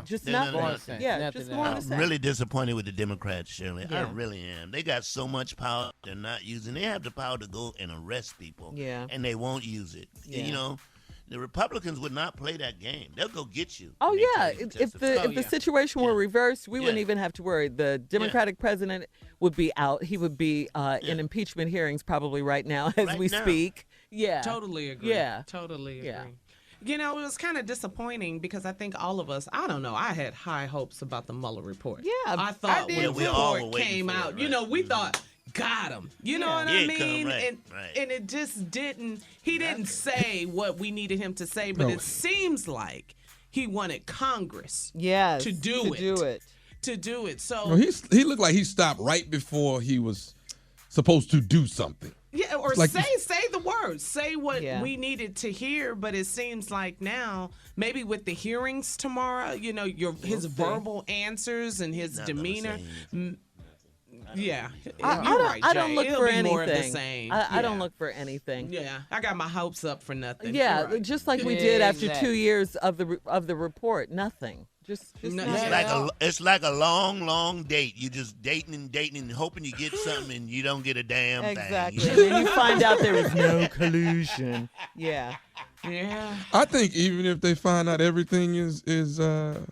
Just nothing. Just more of the same. I'm really disappointed with the Democrats, Shirley. Yeah. I really am. They got so much power they're not using. They have the power to go and arrest people, and they won't use it. Yeah. The Republicans would not play that game. They'll go get you. Oh, yeah. If the situation were reversed, we wouldn't even have to worry. The Democratic president would be out. He would be in impeachment hearings probably right now as we speak. Yeah. Totally agree. Yeah. Totally agree. Yeah. It was kind of disappointing because I think all of us, I don't know, I had high hopes about the Mueller report. Yeah. I thought when the report came out, right? We thought, got him. You know what I mean? Right. And it just didn't, he didn't say what we needed him to say, but it seems like he wanted Congress to do it. So he looked like he stopped right before he was supposed to do something. Yeah, or like say the words. Say what we needed to hear, but it seems like now, maybe with the hearings tomorrow, his verbal answers and his demeanor. Yeah, I don't look It'll for be anything. More of the same. I don't look for anything. Yeah, I got my hopes up for nothing. Yeah, just like we did after 2 years of the report. Nothing. Just it's like a long date. You just dating and hoping you get something and you don't get a damn thing. Exactly. And then you find out there was no collusion. Yeah. I think even if they find out everything is that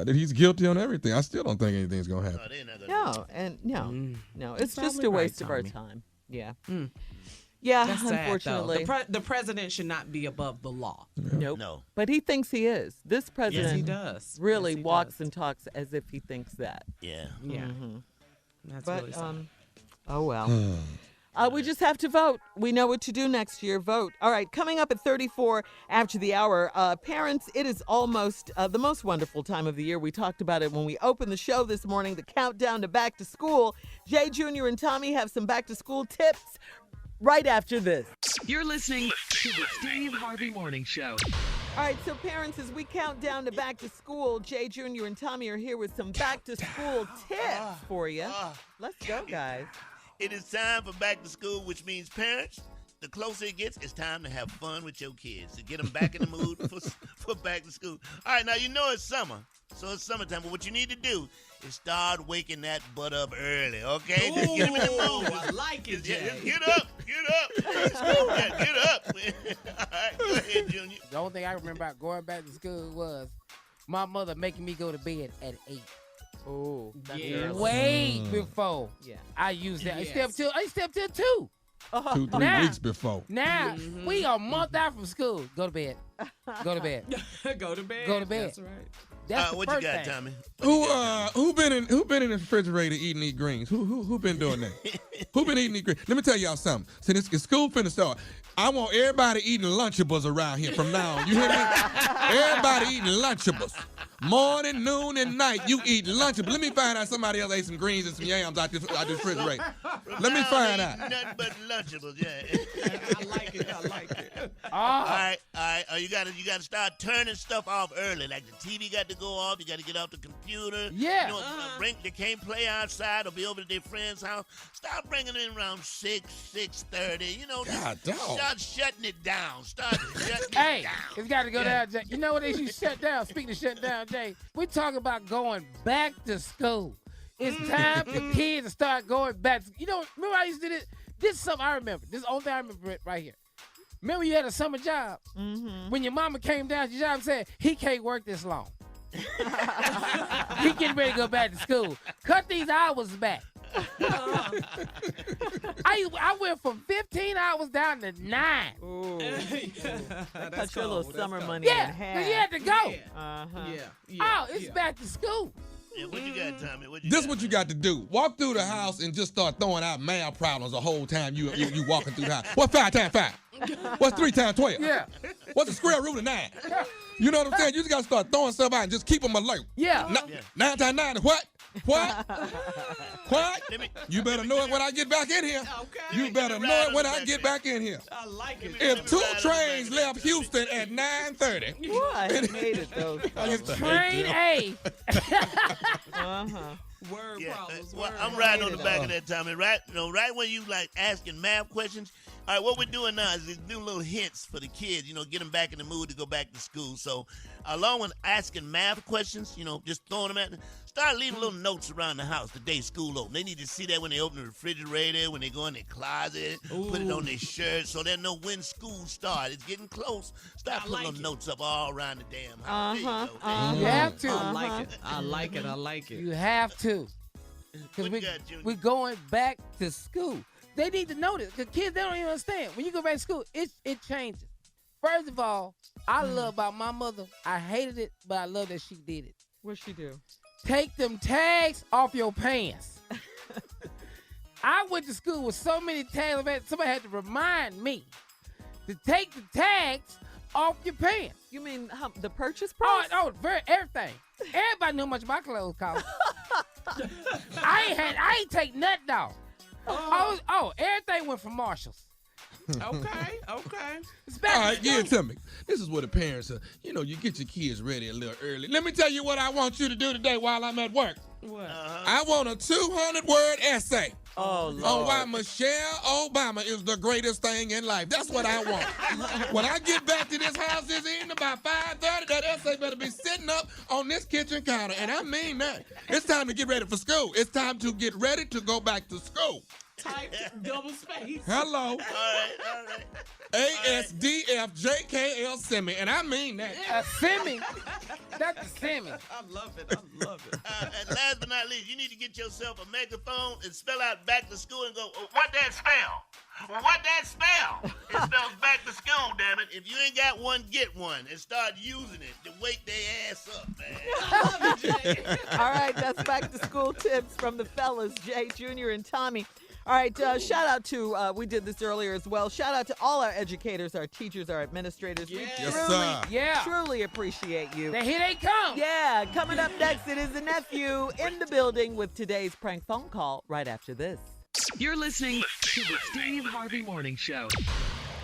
he's guilty on everything, I still don't think anything's gonna happen. No. It's just a waste of our time. Yeah. Yeah, That's unfortunately. sad, the president should not be above the law. Nope. No. But he thinks he is. This president Yes, he does. really Yes, he walks does. and talks as if he thinks that. Yeah. Yeah. That's But really sad. oh well. We just have to vote. We know what to do next year. Vote. All right, coming up at 34 after the hour. Parents, it is almost the most wonderful time of the year. We talked about it when we opened the show this morning, the countdown to back to school. Jay Jr. and Tommy have some back to school tips right after this. You're listening to the Steve Harvey Morning Show. All right, so parents, as we count down to back to school, Jay Jr. and Tommy are here with some back to school tips for you. Let's go, guys. It is time for back to school, which means parents, the closer it gets, it's time to have fun with your kids, to get them back in the mood for back to school. All right, now you know it's summer, so it's summertime, but what you need to do is start waking that butt up early, okay? Ooh, Just get them in the mood. I like it, Jay. Just get up. Yeah, get up. All right, go ahead, Junior. The only thing I remember about going back to school was my mother making me go to bed at 8. Oh, that's Yeah. early. Way before I used that. Yes. I stay up till 2. 2-3 Now- weeks before. Now, we are a month out from school. Go to bed. Go to bed. Go to bed. Go to bed. That's right. That's the what first you got, thing. Tommy? Who been in the refrigerator eating these greens? Who been doing that? Who been eating these greens? Let me tell y'all something. Since it's school finna start, I want everybody eating Lunchables around here from now on. You hear me? Everybody eating Lunchables. Morning, noon, and night, you eat Lunchables. Let me find out somebody else ate some greens and some yams out this refrigerator. Let me find out. Nothing but Lunchables, yeah. I like it. All right. You gotta start turning stuff off early. Like the TV got to go off. You got to get off the computer. Yeah. You know, they can't play outside or be over to their friend's house. Start bringing it in around 6:30. You know, God, dog. start shutting it down. Start shutting it Hey, down. it's got to go down, Jay. You know what they should shut down? Speaking of shut down, Jay, we talking about going back to school. It's time for kids to start going back. You know, remember I used to do this? This is something I remember. This is the only thing I remember right here. Remember you had a summer job? Mm-hmm. When your mama came down to your job and said, he can't work this long. He getting ready to go back to school. Cut these hours back. I went from 15 hours down to 9. Ooh. Cut your little summer money Yeah, in half. because you had to go. Yeah. It's back to school. Yeah, what you got, Tommy? What you got to do. Walk through the house and just start throwing out math problems the whole time you walking through the house. What's 5 times 5? What's 3 times 12? Yeah. What's the square root of 9? You know what I'm saying? You just got to start throwing stuff out and just keep them alert. Yeah. 9 times 9 is what? What? What? You better know it when I get back in here. Okay. You better know it when I get back in here. I like it. If 2 trains left Houston at 9:30. What? Made it those. Train A. Word problems. I'm riding on the back of that, Tommy. Right when you like asking math questions. All right, what we're doing now is do little hints for the kids, get them back in the mood to go back to school. So along with asking math questions, just throwing them at them, start leaving little notes around the house the day school open. They need to see that when they open the refrigerator, when they go in their closet, put it on their shirt so they know when school starts. It's getting close. Start putting little notes up all around the damn house. There you go. You have to. I like it. You have to. Because we're going back to school. They need to know this. The kids, they don't even understand. When you go back to school, it changes. First of all, I love about my mother. I hated it, but I love that she did it. What'd she do? Take them tags off your pants. I went to school with so many tags. Somebody had to remind me to take the tags off your pants. You mean the purchase price? Everything. Everybody knew how much my clothes cost. I ain't take nothing off. Everything went from Marshalls. Okay. All right, give it to me. This is what the parents are. You get your kids ready a little early. Let me tell you what I want you to do today while I'm at work. What? I want a 200-word essay on why Michelle Obama is the greatest thing in life. That's what I want. When I get back to this house this evening about 5:30, that essay better be sitting up on this kitchen counter. And I mean that. It's time to get ready for school. It's time to get ready to go back to school. Type double space. Hello. All right. ASDFJKL semi, and I mean that. A semi. That's a semi. I love it. And last but not least, you need to get yourself a megaphone and spell out back to school and go, what that spell? What that spell? It spells back to school, damn it. If you ain't got one, get one and start using it to wake their ass up, man. I love it, Jay. All right, that's back to school tips from the fellas, Jay Jr. and Tommy. All right, shout out to, we did this earlier as well, shout out to all our educators, our teachers, our administrators. Yes. We truly appreciate you. Here they come. Yeah, coming up next, it is the nephew in the building with today's prank phone call right after this. You're listening to the Steve Harvey Morning Show.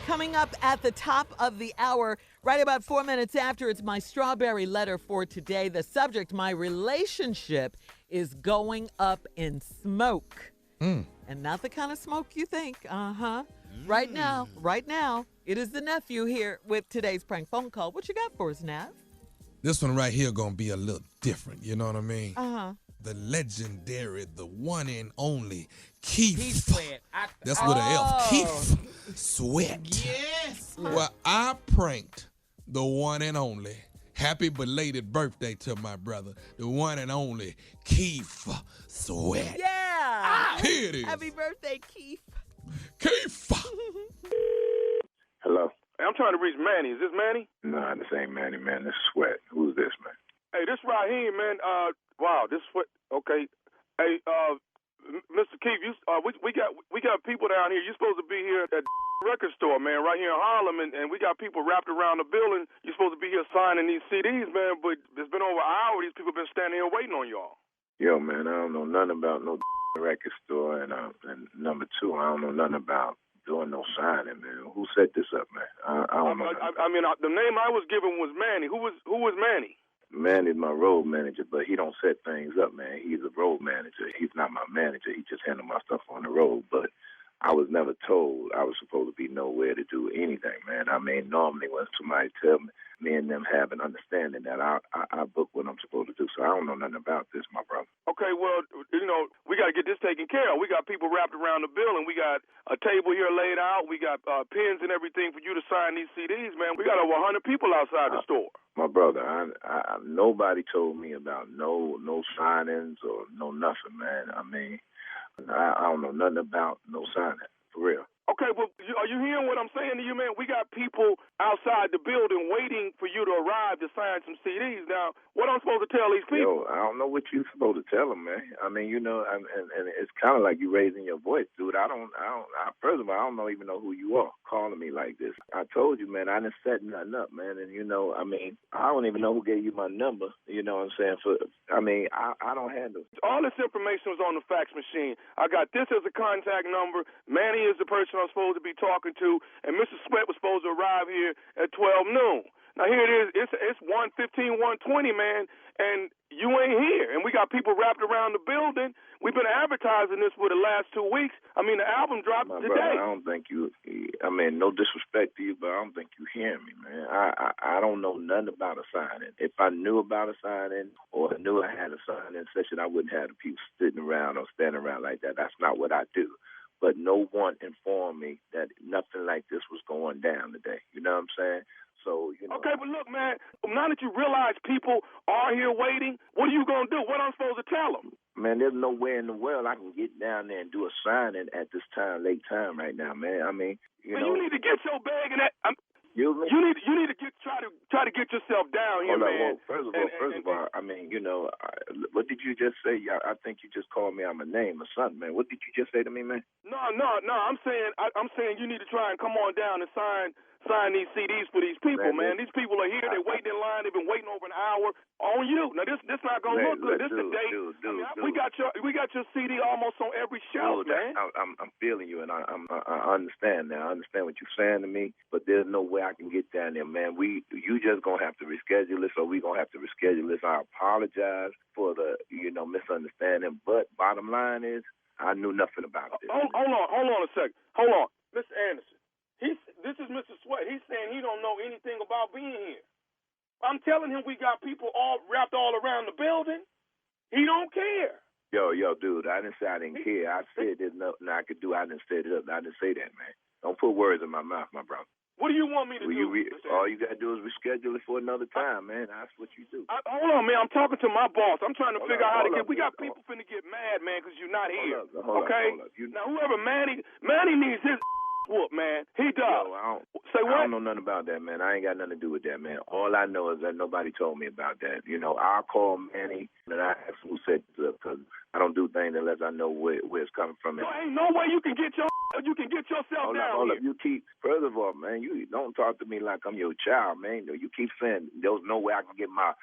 Coming up at the top of the hour, right about 4 minutes after, it's my strawberry letter for today. The subject, my relationship is going up in smoke. And not the kind of smoke you think. Right now, it is the nephew here with today's prank phone call. What you got for us, Nav? This one right here gonna be a little different, you know what I mean? The legendary, the one and only Keith. Sweat. That's with an F. Keith Sweat. Yes. Well, I pranked the one and only. Happy belated birthday to my brother, the one and only Keith Sweat. Yeah. Here it is. Happy birthday, Keith. Keith. Hello. Hey, I'm trying to reach Manny. Is this Manny? Nah, this ain't Manny, man. This is Sweat. Who's this, man? Hey, this Raheem, man. Wow, this what? Okay. Hey, Mr. Keith, we got people down here. You're supposed to be here at the record store, man, right here in Harlem, and we got people wrapped around the building. You're supposed to be here signing these CDs, man, but it's been over an hour. These people been standing here waiting on y'all. Yo, man, I don't know nothing about no record store, and number two, I don't know nothing about doing no signing, man. Who set this up, man? I don't know. I mean, the name I was given was Manny. Who was Manny? Manny's my road manager, but he don't set things up, man. He's a road manager. He's not my manager. He just handles my stuff on the road. But I was never told I was supposed to be nowhere to do anything, man. I mean, normally when somebody tell me and them have an understanding that I book what I'm supposed to do. So I don't know nothing about this, my brother. Okay, well, we got to get this taken care of. We got people wrapped around the building. We got a table here laid out. We got pens and everything for you to sign these CDs, man. We got over 100 people outside the store. My brother, I nobody told me about no signings or no nothing, man. I mean, I don't know nothing about no signing, for real. Okay, well, are you hearing what I'm saying to you, man? We got people outside the building waiting for you to arrive to sign some CDs. Now, what I'm supposed to tell these people? Yo, I don't know what you're supposed to tell them, man. I mean, and it's kind of like you raising your voice, dude. First of all, I don't even know who you are calling me like this. I told you, man, I didn't set nothing up, man. And, I mean, I don't even know who gave you my number, you know what I'm saying? I don't handle it. All this information was on the fax machine. I got this as a contact number. Manny is the person I'm supposed to be talking to, and Mr. Sweat was supposed to arrive here at 12 noon. Now, here it is. It's 1:15, 1:20, man, and you ain't here. And we got people wrapped around the building. We've been advertising this for the last 2 weeks. I mean, the album dropped today. Brother, I don't think you, no disrespect to you, but I don't think you hear me, man. I don't know nothing about a signing. If I knew about a signing or knew I had a signing session, I wouldn't have the people sitting around or standing around like that. That's not what I do. But no one informed me that nothing like this was going down today. You know what I'm saying? So, Okay, but look, man, now that you realize people are here waiting, what are you going to do? What am I supposed to tell them? Man, there's no way in the world I can get down there and do a signing at this time, late time right now, man. I mean, you need to get your bag and that. You need to try to get yourself down here, man. Well, first of all, I mean, what did you just say? I think you just called me out my name or something, man. What did you just say to me, man? No. I'm saying you need to try and come on down and sign these CDs for these people, man. These people are here. They're waiting in line. They've been waiting over an hour on you. Now, this not going to look good. This is the day. We got your CD almost on every shelf, man. I'm feeling you, and I understand now. I understand what you're saying to me, but there's no way I can get down there, man. You just going to have to reschedule this, or we going to have to reschedule this. I apologize for the, misunderstanding, but bottom line is I knew nothing about this. Hold on a second. Hold on. Mr. Anderson. This is Mr. Sweat. He's saying he don't know anything about being here. I'm telling him we got people all wrapped all around the building. He don't care. Yo, dude, I didn't say I didn't care. I said there's nothing I could do. I didn't set it up. I didn't say that, man. Don't put words in my mouth, my brother. What do you want me to do? All you got to do is reschedule it for another time, man. That's what you do. Hold on, man. I'm talking to my boss. I'm trying to figure out how to get. We got people finna get mad, man, because you're not here. Hold up. Now, whoever Manny needs his whoop, man. He does. Say what? I don't know nothing about that, man. I ain't got nothing to do with that, man. All I know is that nobody told me about that. I'll call Manny and I ask who set this up, because I don't do things unless I know where it's coming from. There ain't no way you can get yourself down. Hold up. You keep, first of all, man, you don't talk to me like I'm your child, man. You keep saying there's no way I can get my,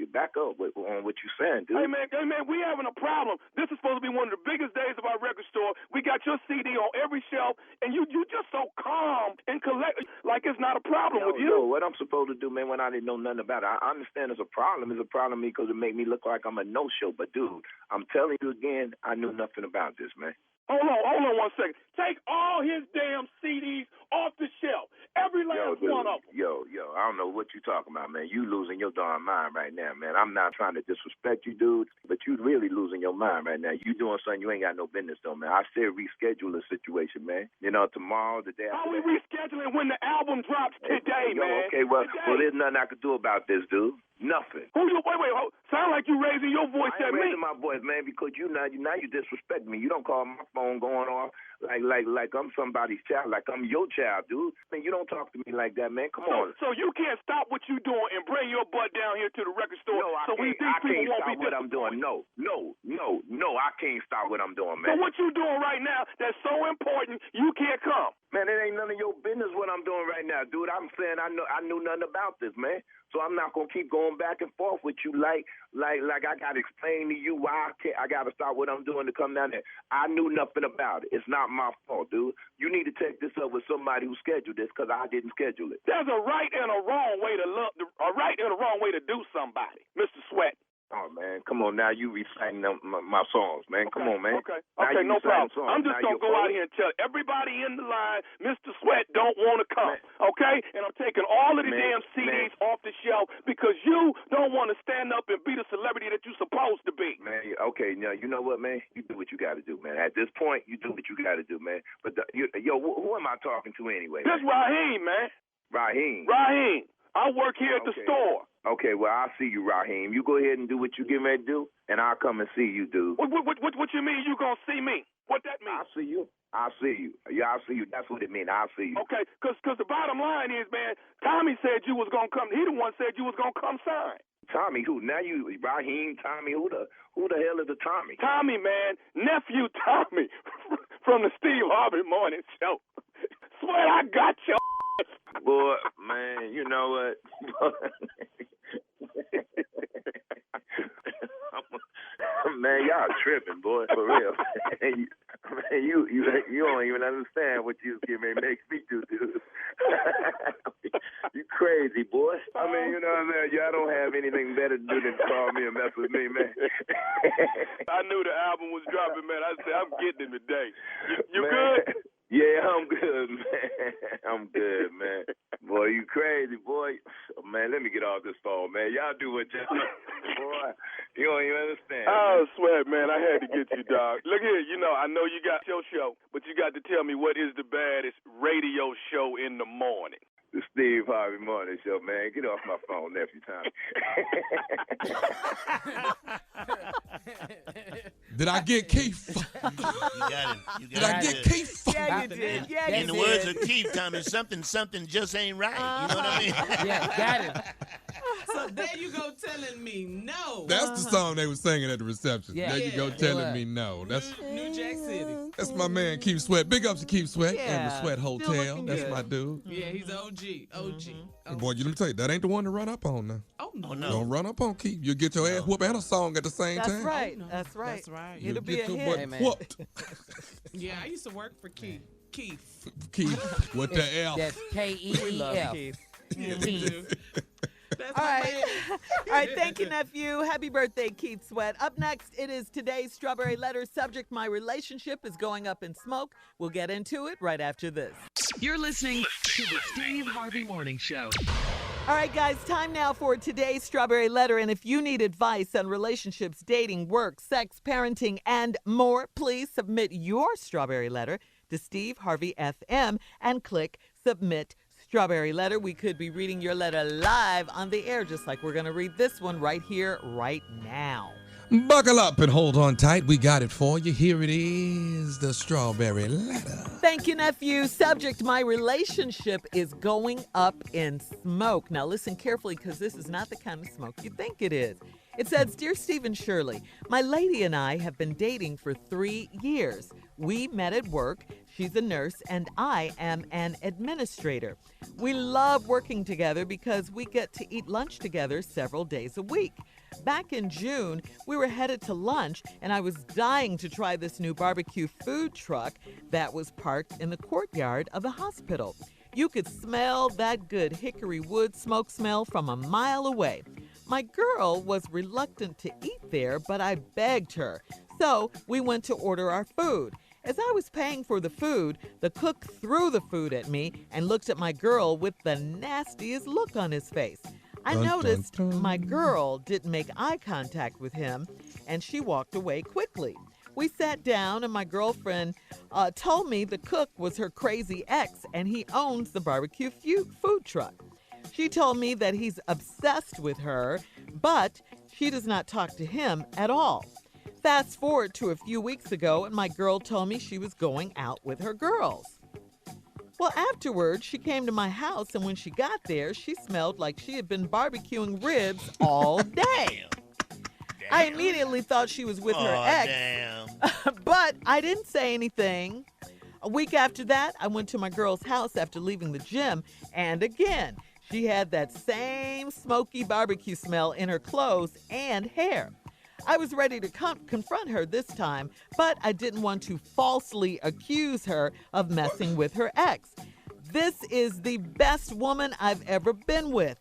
back up on what you're saying, dude. Hey, man, we having a problem. This is supposed to be one of the biggest days of our record store. We got your CD on every shelf, and you just so calm and collect, like it's not a problem with you. Yo, what I'm supposed to do, man, when I didn't know nothing about it, I understand it's a problem. It's a problem because it make me look like I'm a no-show. But, dude, I'm telling you again, I knew nothing about this, man. Hold on 1 second. Take all his damn CDs off the shelf. Every last one of them. Yo, I don't know what you're talking about, man. You losing your darn mind right now, man. I'm not trying to disrespect you, dude, but you really losing your mind right now. You doing something you ain't got no business doing, man. I said reschedule the situation, man. Tomorrow, the day after. How we rescheduling when the album drops today, man? Okay, well, there's nothing I could do about this, dude. Nothing. Wait. Sound like you raising your voice I at ain't me. raising my voice, man, because you disrespect me. You don't call my phone going off like I'm somebody's child, like I'm your child, dude. Man, you don't talk to me like that, man. Come on. So you can't stop what you doing and bring your butt down here to the record store. No, I can't stop what I'm doing. No, I can't stop what I'm doing, man. So what you doing right now that's so important you can't come? Man, it ain't none of your business what I'm doing right now, dude. I'm saying I knew nothing about this, man. So I'm not gonna keep going back and forth with you like I gotta explain to you why I gotta stop what I'm doing to come down there. I knew nothing about it. It's not my fault, dude. You need to take this up with somebody who scheduled this, because I didn't schedule it. There's a right and a wrong way to do somebody, Mr. Sweat. Oh, man, come on now. You reciting my songs, man. Come on, man. Okay, no problem. I'm just going to go out here and tell everybody in the line, Mr. Sweat don't want to come, okay? And I'm taking all of the damn CDs off the shelf because you don't want to stand up and be the celebrity that you're supposed to be. Man, okay, now, you know what, man? You do what you got to do, man. At this point, you do what you got to do, man. But, who am I talking to anyway? This Raheem, man. Raheem. I work here at the store. Okay, well, I'll see you, Raheem. You go ahead and do what you getting ready to do, and I'll come and see you, dude. What you mean you gonna see me? What that mean? I'll see you. Yeah, I'll see you. That's what it means. I'll see you. Okay, because the bottom line is, man, Tommy said you was gonna come. He the one said you was gonna come sign. Tommy who? Now you, Raheem, Tommy, who the hell is the Tommy? Tommy, man. Nephew Tommy from the Steve Harvey Morning Show. Swear I got you. Boy, man, you know what? Man, y'all tripping, boy, for real. Man, you don't even understand what you make me do, dude. You crazy, boy. I mean, you know what I mean? Y'all don't have anything better to do than call me and mess with me, man. I knew the album was dropping, man. I said, I'm getting him today. You man, good? Yeah, I'm good, man. I'm good, man. Boy, you crazy, boy. Oh, man, let me get off this phone, man. Y'all do what y'all boy. You don't even understand. I swear, man, I had to get you, dog. Look here, I know you got your show, but you got to tell me what is the baddest radio show in the morning. The Steve Harvey Morning Show, man. Get off my phone, Nephew Tommy. Did I get Keith? You got him. Did I get Keith? Yeah, you did. Yeah, in the words of Keith, Tommy, something just ain't right. You know what I mean? Yeah, got him. So there you go telling me no. That's the song they were singing at the reception. Yeah. There you go telling me no. That's New Jack City. That's my man Keith Sweat. Big ups to Keith Sweat and the Yeah, Sweat still Hotel. looking That's good. my dude. Yeah, he's OG. Boy, let me tell you, that ain't the one to run up on now. Oh, no. Don't run up on Keith. You'll get your ass whooped and a song at the same That's time. right. Oh, no. That's right. That's right. It'll You'll be get a your hit. butt Amen. whooped. Yeah, I used to work for Keith. Keith with the L. That's K-E-E-F. Yeah, we do. That's All my right. man. All right. Thank you, nephew. Happy birthday, Keith Sweat. Up next, it is today's Strawberry Letter subject. My relationship is going up in smoke. We'll get into it right after this. You're listening to the Steve Harvey Morning Show. All right, guys, time now for today's Strawberry Letter. And if you need advice on relationships, dating, work, sex, parenting, and more, please submit your Strawberry Letter to Steve Harvey FM and click Submit Strawberry Letter. We could be reading your letter live on the air, just like we're going to read this one right here, right now. Buckle up and hold on tight. We got it for you. Here it is, the Strawberry Letter. Thank you, nephew. Subject, my relationship is going up in smoke. Now listen carefully, because this is not the kind of smoke you think it is. It says, Dear Steve and Shirley, my lady and I have been dating for 3 years. We met at work. She's a nurse and I am an administrator. We love working together because we get to eat lunch together several days a week. Back in June, we were headed to lunch and I was dying to try this new barbecue food truck that was parked in the courtyard of the hospital. You could smell that good hickory wood smoke smell from a mile away. My girl was reluctant to eat there, but I begged her. So we went to order our food. As I was paying for the food, the cook threw the food at me and looked at my girl with the nastiest look on his face. I noticed my girl didn't make eye contact with him, and she walked away quickly. We sat down, and my girlfriend told me the cook was her crazy ex, and he owns the barbecue food truck. She told me that he's obsessed with her, but she does not talk to him at all. Fast forward to a few weeks ago, and my girl told me she was going out with her girls. Well, afterwards, she came to my house, and when she got there, she smelled like she had been barbecuing ribs all day. I immediately thought she was with her ex, but I didn't say anything. A week after that, I went to my girl's house after leaving the gym, and again, she had that same smoky barbecue smell in her clothes and hair. I was ready to confront her this time, but I didn't want to falsely accuse her of messing with her ex. This is the best woman I've ever been with,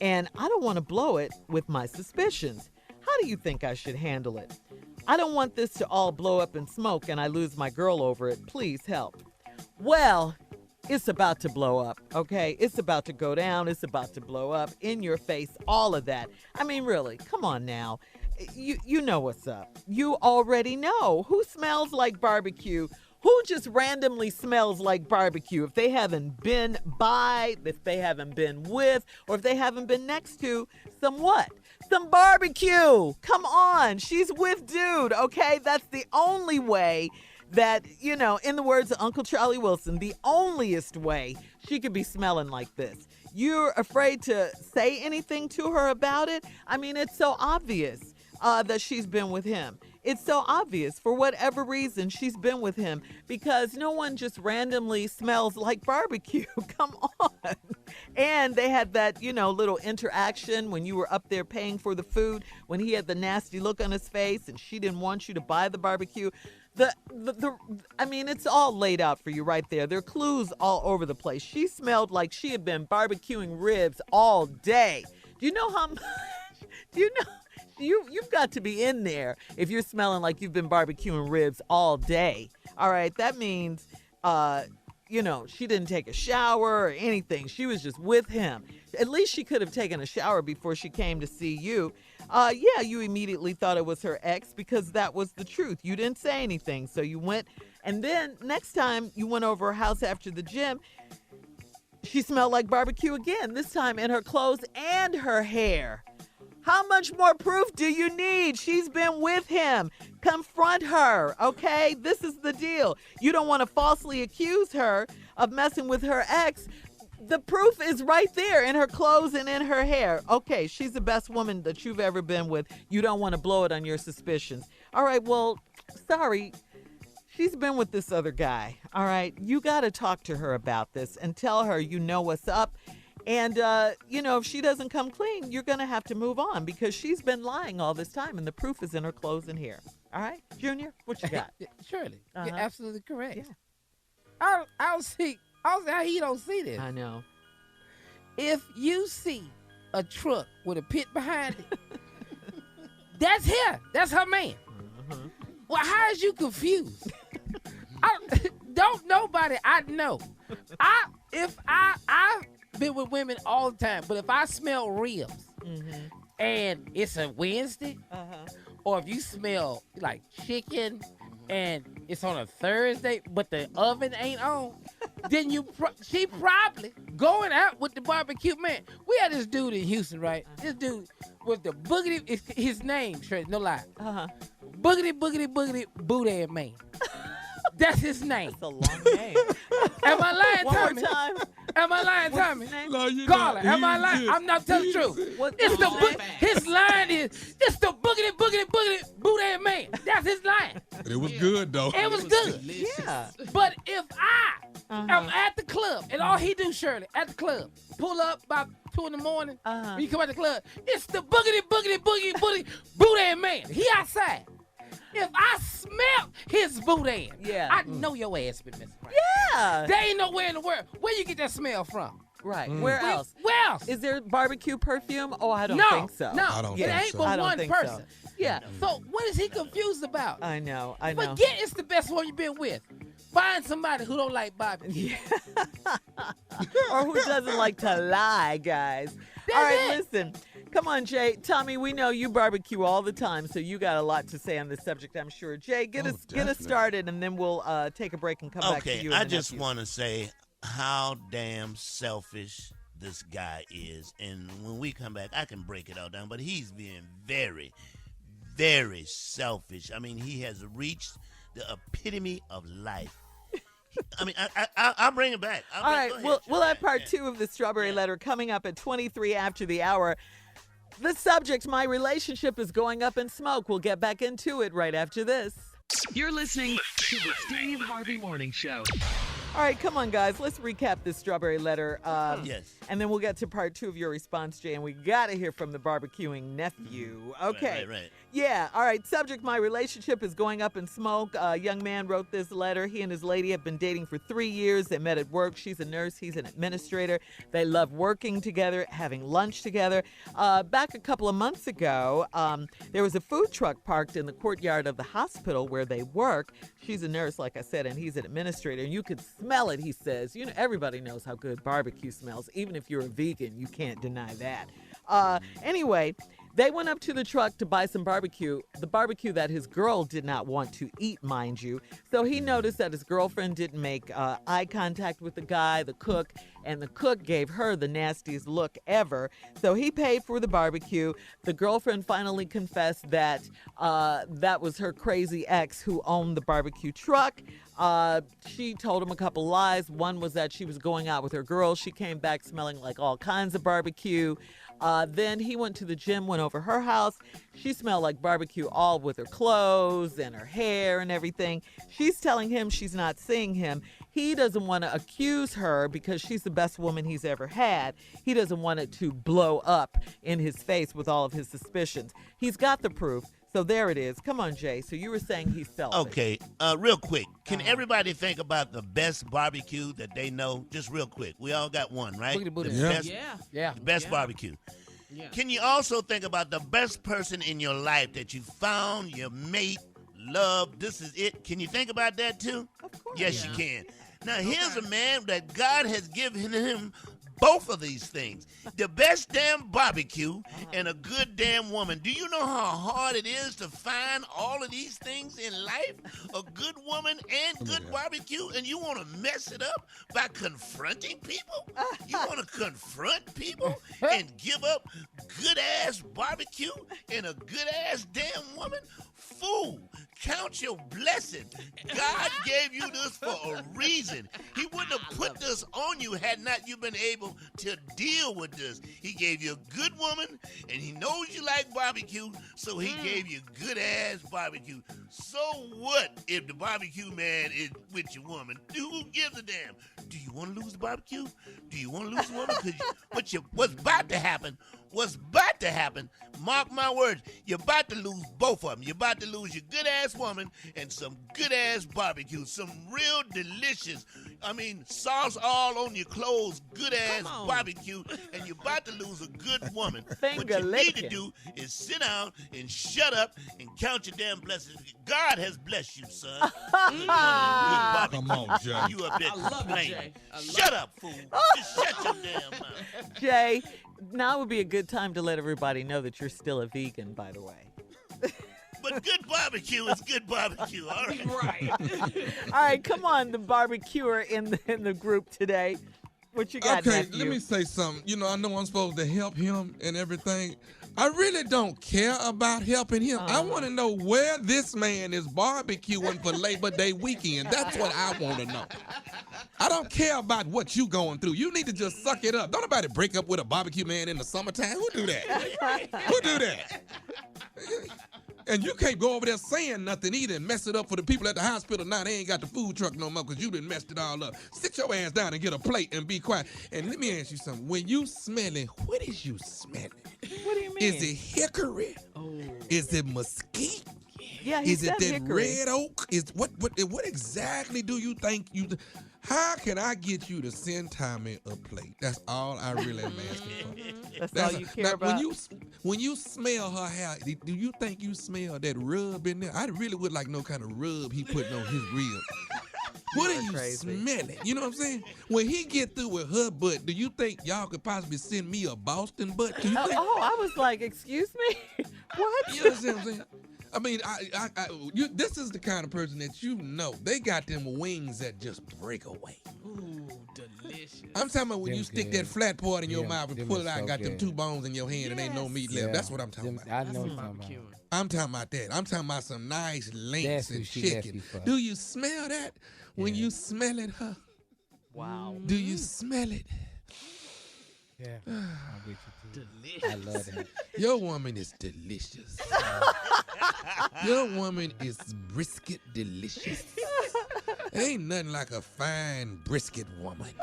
and I don't want to blow it with my suspicions. How do you think I should handle it? I don't want this to all blow up in smoke and I lose my girl over it. Please help. Well, it's about to blow up, okay? It's about to go down. It's about to blow up in your face, all of that. I mean, really, come on now. You know what's up. You already know. Who smells like barbecue? Who just randomly smells like barbecue? If they haven't been by, if they haven't been with, or if they haven't been next to some what? Some barbecue. Come on. She's with dude, okay? That's the only way that, you know, in the words of Uncle Charlie Wilson, the onlyest way she could be smelling like this. You're afraid to say anything to her about it? I mean, it's so obvious that she's been with him. It's so obvious for whatever reason she's been with him because no one just randomly smells like barbecue. Come on. And they had that, you know, little interaction when you were up there paying for the food, when he had the nasty look on his face and she didn't want you to buy the barbecue. I mean, it's all laid out for you right there. There are clues all over the place. She smelled like she had been barbecuing ribs all day. Do you know how much? Do you know? You've got to be in there if you're smelling like you've been barbecuing ribs all day. All right, that means, you know, she didn't take a shower or anything. She was just with him. At least she could have taken a shower before she came to see you. Yeah, you immediately thought it was her ex because that was the truth. You didn't say anything, so you went. And then next time you went over her house after the gym, she smelled like barbecue again, this time in her clothes and her hair. How much more proof do you need? She's been with him. Confront her, okay? This is the deal. You don't want to falsely accuse her of messing with her ex. The proof is right there in her clothes and in her hair. Okay, she's the best woman that you've ever been with. You don't want to blow it on your suspicions. All right, well, sorry. She's been with this other guy, all right? You got to talk to her about this and tell her you know what's up. And, you know, if she doesn't come clean, you're going to have to move on because she's been lying all this time and the proof is in her clothes and hair. All right? Junior, what you got? Shirley, you're absolutely correct. Yeah. I don't see how he don't see this. I know. If you see a truck with a pit behind it, that's her. That's her man. Mm-hmm. Well, how is you confused? Don't nobody I know. I've been with women all the time, but if I smell ribs and it's a Wednesday, or if you smell like chicken and it's on a Thursday, but the oven ain't on, then she probably going out with the barbecue man. We had this dude in Houston, right? This dude was the boogity. His name, no lie. Boogity boogity man. That's his name. That's a long name. Am I lying, One Tommy? more time. Am I lying, Tommy? No, Carla, am I lying? I'm not telling the truth. His line is, it's the boogity booty man. That's his line. It was good, though. It was good. Yeah. But if I am at the club, and all he do, Shirley, at the club, pull up about 2 in the morning, when you come out the club, it's the boogity booty man. He outside. If I smell his boudin, I know your ass been messing around. Yeah. There ain't nowhere in the world. Where you get that smell from? Right. Where else? Where else? Is there barbecue perfume? Oh, I don't think so. No, I don't it think ain't so. but I don't one think person. so. Yeah. So what is he confused about? I know. Forget it's the best one you've been with. Find somebody who don't like barbecue. Or who doesn't like to lie, guys. All right, listen. Come on, Jay. Tommy, we know you barbecue all the time, so you got a lot to say on this subject, I'm sure. Jay, get us started, and then we'll take a break and come back to you. Okay, I just want to say how damn selfish this guy is, and when we come back, I can break it all down. But he's being very, very selfish. I mean, he has reached the epitome of life. I mean, I'll bring it back. All right, we'll have part 2 of the Strawberry Letter coming up at 23 after the hour. The subject, my relationship is going up in smoke. We'll get back into it right after this. You're listening to the Steve Harvey Morning Show. All right, come on, guys. Let's recap this Strawberry Letter. Yes. And then we'll get to part 2 of your response, Jay. And we got to hear from the barbecuing nephew. Okay. Right. Yeah. All right. Subject, my relationship is going up in smoke. A young man wrote this letter. He and his lady have been dating for 3 years. They met at work. She's a nurse. He's an administrator. They love working together, having lunch together. Back a couple of months ago, there was a food truck parked in the courtyard of the hospital where they work. She's a nurse, like I said, and he's an administrator. And you could smell it, he says. You know, everybody knows how good barbecue smells. Even if you're a vegan, you can't deny that. Anyway, they went up to the truck to buy some barbecue, the barbecue that his girl did not want to eat, mind you. So he noticed that his girlfriend didn't make eye contact with the guy, the cook, and the cook gave her the nastiest look ever. So he paid for the barbecue. The girlfriend finally confessed that that was her crazy ex who owned the barbecue truck. She told him a couple lies. One was that she was going out with her girl. She came back smelling like all kinds of barbecue. Then he went to the gym, went over her house. She smelled like barbecue all with her clothes and her hair and everything. She's telling him she's not seeing him. He doesn't want to accuse her because she's the best woman he's ever had. He doesn't want it to blow up in his face with all of his suspicions. He's got the proof. So there it is. Come on, Jay. So you were saying he's selfish. Okay, real quick. Can everybody think about the best barbecue that they know? Just real quick. We all got one, right? The best barbecue. Yeah. Can you also think about the best person in your life that you found, your mate, love, this is it? Can you think about that too? Of course. Yes, you can. Now, here's a man that God has given him both of these things. The best damn barbecue and a good damn woman. Do you know how hard it is to find all of these things in life? A good woman and good barbecue, and you want to mess it up by confronting people? You want to confront people and give up good-ass barbecue and a good-ass damn woman? Fool, count your blessing. God gave you this for a reason. He wouldn't have put this on you had not you been able to deal with this. He gave you a good woman, and he knows you like barbecue, so he gave you good-ass barbecue. So what if the barbecue man is with your woman? Who gives a damn? Do you want to lose the barbecue? Do you want to lose the woman? Because what's about to happen, mark my words, you're about to lose both of them. You're about to lose your good-ass woman and some good-ass barbecue, some real delicious, sauce all on your clothes, good-ass barbecue, and you're about to lose a good woman. What you need to do is sit down and shut up and count your damn blessings. God has blessed you, son. Good barbecue. Come on, Jay. You up there complaining. Shut up, fool. Just shut your damn mouth. Jay, now would be a good time to let everybody know that you're still a vegan, by the way. But good barbecue is good barbecue, all right? Right. All right, come on, the barbecuer in the group today. What you got, Okay, nephew? let me say something. I know I'm supposed to help him and everything. I really don't care about helping him. I want to know where this man is barbecuing for Labor Day weekend. That's what I want to know. I don't care about what you going through. You need to just suck it up. Don't nobody break up with a barbecue man in the summertime. Who do that? Who do that? And you can't go over there saying nothing either and mess it up for the people at the hospital. Now they ain't got the food truck no more because you done messed it all up. Sit your ass down and get a plate and be quiet. And let me ask you something. When you smelling, what is you smelling? What do you mean? Is it hickory? Oh. Is it mesquite? Yeah, he Is it said that hickory. red oak? What exactly do you think you... How can I get you to send Tommy a plate? That's all I really am asking for. That's all you care about? When you smell her hair, do you think you smell that rub in there? I really would like no kind of rub he putting on his ribs. What are you smelling? You know what I'm saying? When he get through with her butt, do you think y'all could possibly send me a Boston butt? Do you think? I was like, excuse me? What? You understand what I'm saying? I mean, this is the kind of person that they got them wings that just break away. Ooh, delicious. I'm talking about when you stick that flat part in your mouth and pull it out and got them 2 bones in your hand and ain't no meat left. That's what I'm talking about. I know what you're talking about. I'm talking about that. I'm talking about some nice links and chicken. Do you smell that? When you smell it, huh? Wow. Do you smell it? Yeah. I'll get you too. Delicious. I love that. Your woman is delicious. Your woman is brisket delicious. Ain't nothing like a fine brisket woman.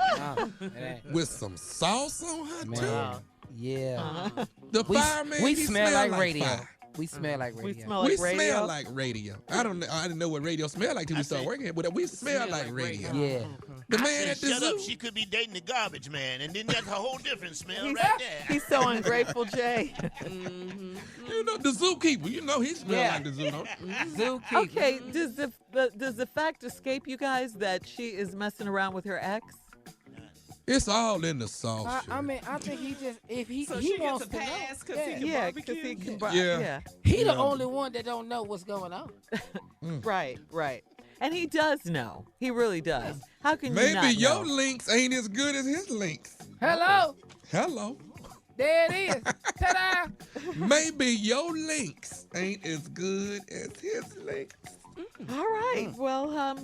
With some sauce on her, too. Yeah. The fireman, we smell like radio. Fire. We smell like radio. We smell like radio. Smell like radio. I didn't know what radio smelled like till we started working here, but we smell like radio. Yeah. The man at the shut zoo. up, she could be dating the garbage man, and then that's a whole different smell right there. He's so ungrateful, Jay. You know, the zookeeper, he smells like the zoo, don't he? Zookeeper. Okay, does the fact escape you guys that she is messing around with her ex? It's all in the sauce. I mean, I think he just, if he she wants gets a to pass know. because he can barbecue. Because he can Yeah. He the only one that don't know what's going on. Right. And he does know. He really does. How can you not Maybe your know? links ain't as good as his links. Hello. There it is. Ta-da. Maybe your links ain't as good as his links. All right. Well,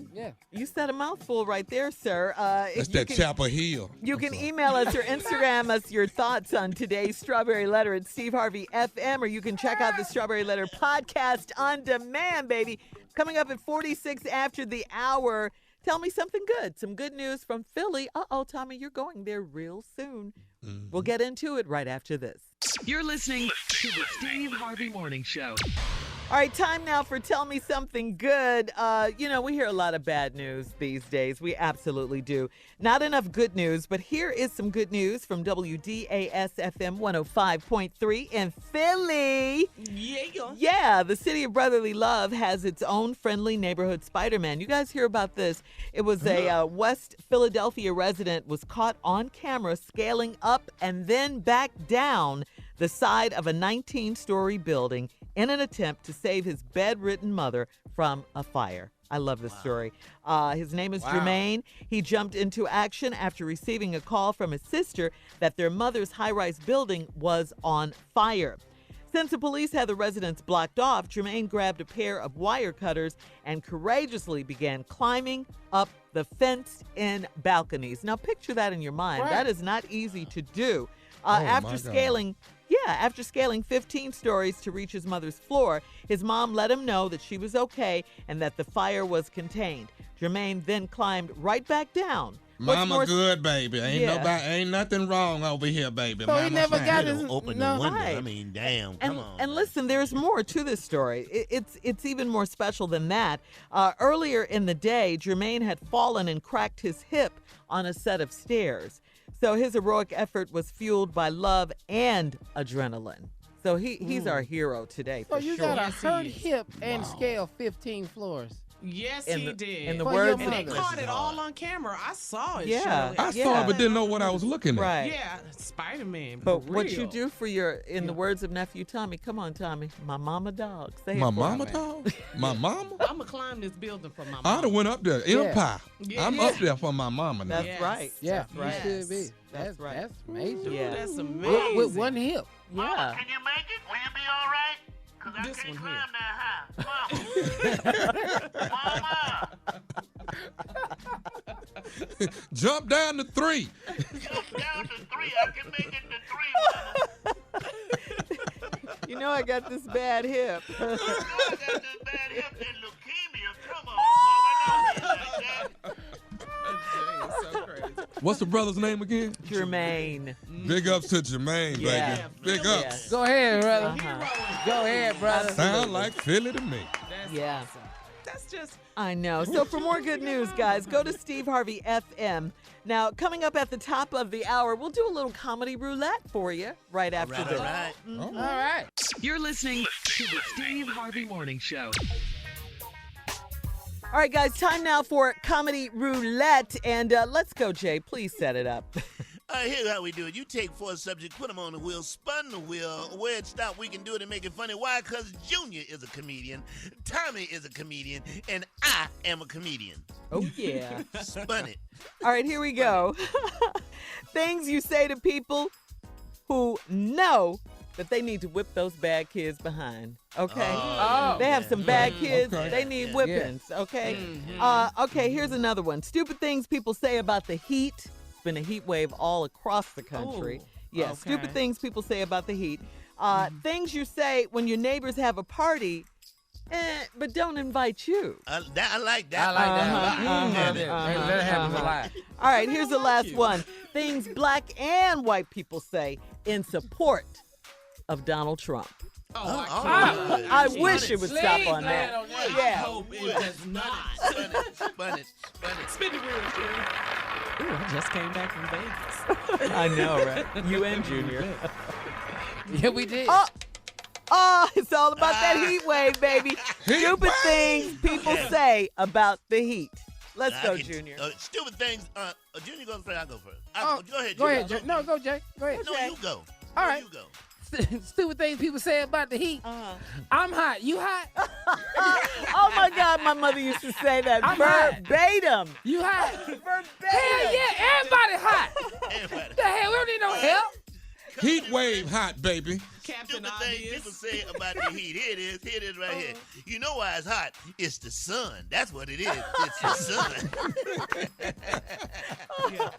you said a mouthful right there, sir. That's that Chapel Hill. You can email us or Instagram us your thoughts on today's Strawberry Letter at Steve Harvey FM, or you can check out the Strawberry Letter podcast on demand, baby. Coming up at 46 after the hour. Tell me something good. Some good news from Philly. Uh-oh, Tommy, you're going there real soon. We'll get into it right after this. You're listening to the Steve Harvey Morning Show. All right, time now for Tell Me Something Good. We hear a lot of bad news these days. We absolutely do. Not enough good news, but here is some good news from WDAS-FM 105.3 in Philly. Yeah, the city of brotherly love has its own friendly neighborhood Spider-Man. You guys hear about this? It was a West Philadelphia resident was caught on camera scaling up and then back down the side of a 19-story building in an attempt to save his bedridden mother from a fire. I love this story. His name is Jermaine. He jumped into action after receiving a call from his sister that their mother's high-rise building was on fire. Since the police had the residence blocked off, Jermaine grabbed a pair of wire cutters and courageously began climbing up the fenced-in balconies. Now, picture that in your mind. Right. That is not easy to do. After scaling 15 stories to reach his mother's floor, his mom let him know that she was okay and that the fire was contained. Jermaine then climbed right back down. Mama good, baby. Ain't nothing wrong over here, baby. So he never got his open the window. I mean, damn. Come on. And listen, there's more to this story. It's even more special than that. Earlier in the day, Jermaine had fallen and cracked his hip on a set of stairs. So his heroic effort was fueled by love and adrenaline. So he's our hero today. So for you sure. got a hurt hip and scale 15 floors. Yes, he did. In the words and they caught it all on camera. I saw it. Yeah. I saw it, but didn't know what I was looking at. Right. Yeah, Spider-Man. But what you do for in the words of Nephew Tommy, come on, Tommy, my mama dog. Say My it for mama me. dog? My mama? I'm going to climb this building for my mom. I'd have went up there. Empire. Yeah. I'm up there for my mama now. That's right. Yeah, That's right. you should be. That's right. That's amazing. Dude, Yeah. that's amazing. With one hip. Yeah. Can you make it? Will you be all right? Because I This can't one climb here. that high. Mama. Jump down to 3. Jump down to 3. I can make it to 3, Mama. You know I got this bad hip. I got this bad hip and leukemia. Come on, Mama. Don't be like that. So crazy. What's the brother's name again? Jermaine. Big ups to Jermaine, Yeah. baby. Big ups. Yes. Go ahead, brother. Uh-huh. Go ahead, brother. Sound like Philly to me. That's Yeah. awesome. That's just... I know. So for more good news, guys, go to Steve Harvey FM. Now, coming up at the top of the hour, we'll do a little comedy roulette for you right after this. All right. All right. You're listening to the Steve Harvey Morning Show. All right, guys, time now for comedy roulette. And let's go, Jay. Please set it up. All right, here's how we do it. You take 4 subjects, put them on the wheel, spun the wheel. Where it stopped, we can do it and make it funny. Why? Because Junior is a comedian, Tommy is a comedian, and I am a comedian. Oh, yeah. Spun it. All right, here we go. Things you say to people who know that they need to whip those bad kids behind. Okay? They have some bad kids. Okay. They need whippings. Okay? Okay, here's another one. Stupid things people say about the heat. It's been a heat wave all across the country. Stupid things people say about the heat. Things you say when your neighbors have a party, but don't invite you. I like that. Let it happen a lot. All right, here's the last one. Things black and white people say in support of Donald Trump. I wish it would stop on that. I hope it does not. Spun it. Spin the wheel, Junior. Ooh, I just came back from Vegas. I know, right? You and Junior. Yeah, we did. It's all about that heat wave, baby. Stupid things people say about the heat. Let's go, Junior. Stupid things. Junior goes first. I'll go first. Go ahead, Junior. Go ahead, Jay. No, go, Jay. Go ahead. No, you go. All right. You go. Stupid things people say about the heat. I'm hot. You hot? Oh, my God. My mother used to say that verbatim. You hot? Verbatim. Hell yeah. Everybody hot. Everybody. The hell? We don't need no help. Heat wave hot, baby. Stupid things people say about the heat. Here it is right here. You know why it's hot? It's the sun. That's what it is. It's the sun.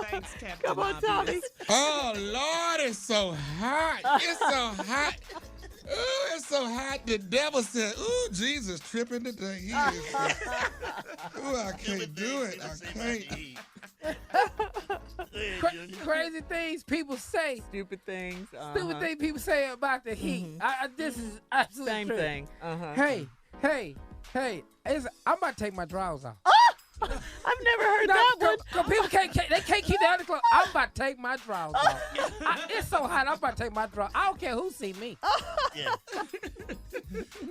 Thanks, Captain. Come on, Tommy. Oh, Lord, it's so hot. It's so hot. Ooh, it's so hot. The devil said, ooh, Jesus tripping today. He is ooh, I can't do it. I can't. Crazy things people say. Stupid things. Stupid things people say about the heat. This is absolutely Same true. thing. Hey. I'm about to take my drawers off. I've never heard that one. Cause people can't keep the other clothes. I'm about to take my drawers off. It's so hot. I'm about to take my drawers. I don't care who see me. Yeah.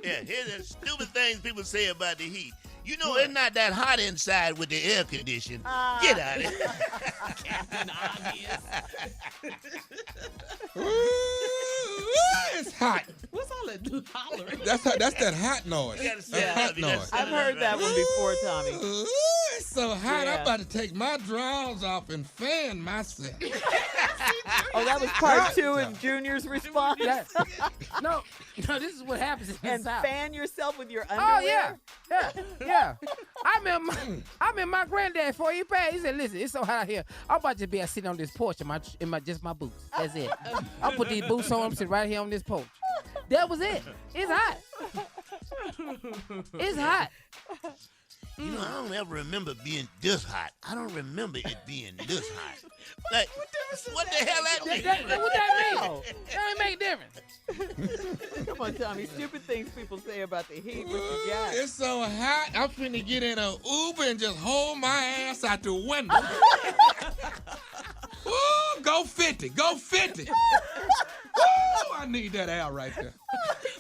Here's the stupid things people say about the heat. You know, it's not that hot inside with the air condition. Get out of here. Captain Obvious. It's hot. What's all that hollering? That's that hot noise. That's hot noise. I've heard that one before, Tommy. Ooh, it's so hot. I'm about to take my drawers off and fan myself. Oh, that was part 2 of Junior's response. No, this is what happens in And the South. fan yourself with your underwear. Oh yeah. I'm in my granddad for you, He said, "Listen, it's so hot out here. I'm about to be sitting on this porch in my just my boots. That's it. I'll put these boots on. I'm sitting right here on this porch. That was it. It's hot. It's hot." You know, I don't ever remember being this hot. I don't remember it being this hot. Like, what the hell that mean? What that mean? That ain't make a difference. Come on, Tommy. Stupid things people say about the heat. What you got? It's so hot. I'm finna get in an Uber and just hold my ass out the window. Ooh, go 50. Go 50. Ooh, I need that air right there.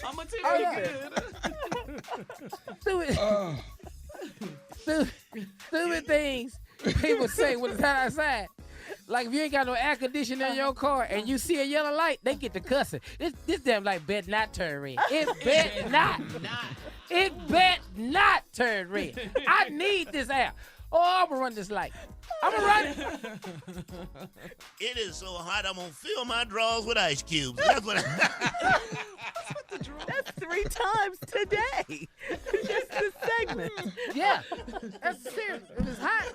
I'm going to tell you good. Stupid things people say when it's hot outside. Like if you ain't got no air conditioning in your car and you see a yellow light, they get to cussing. This damn light bet not turn red. It bet not. It bet not turn red. I need this air. Oh, I'm gonna run this light. I'm gonna run it. It is so hot, I'm gonna fill my drawers with ice cubes. That's what That's 3 times today. Just this segment. Yeah. That's serious. It was hot.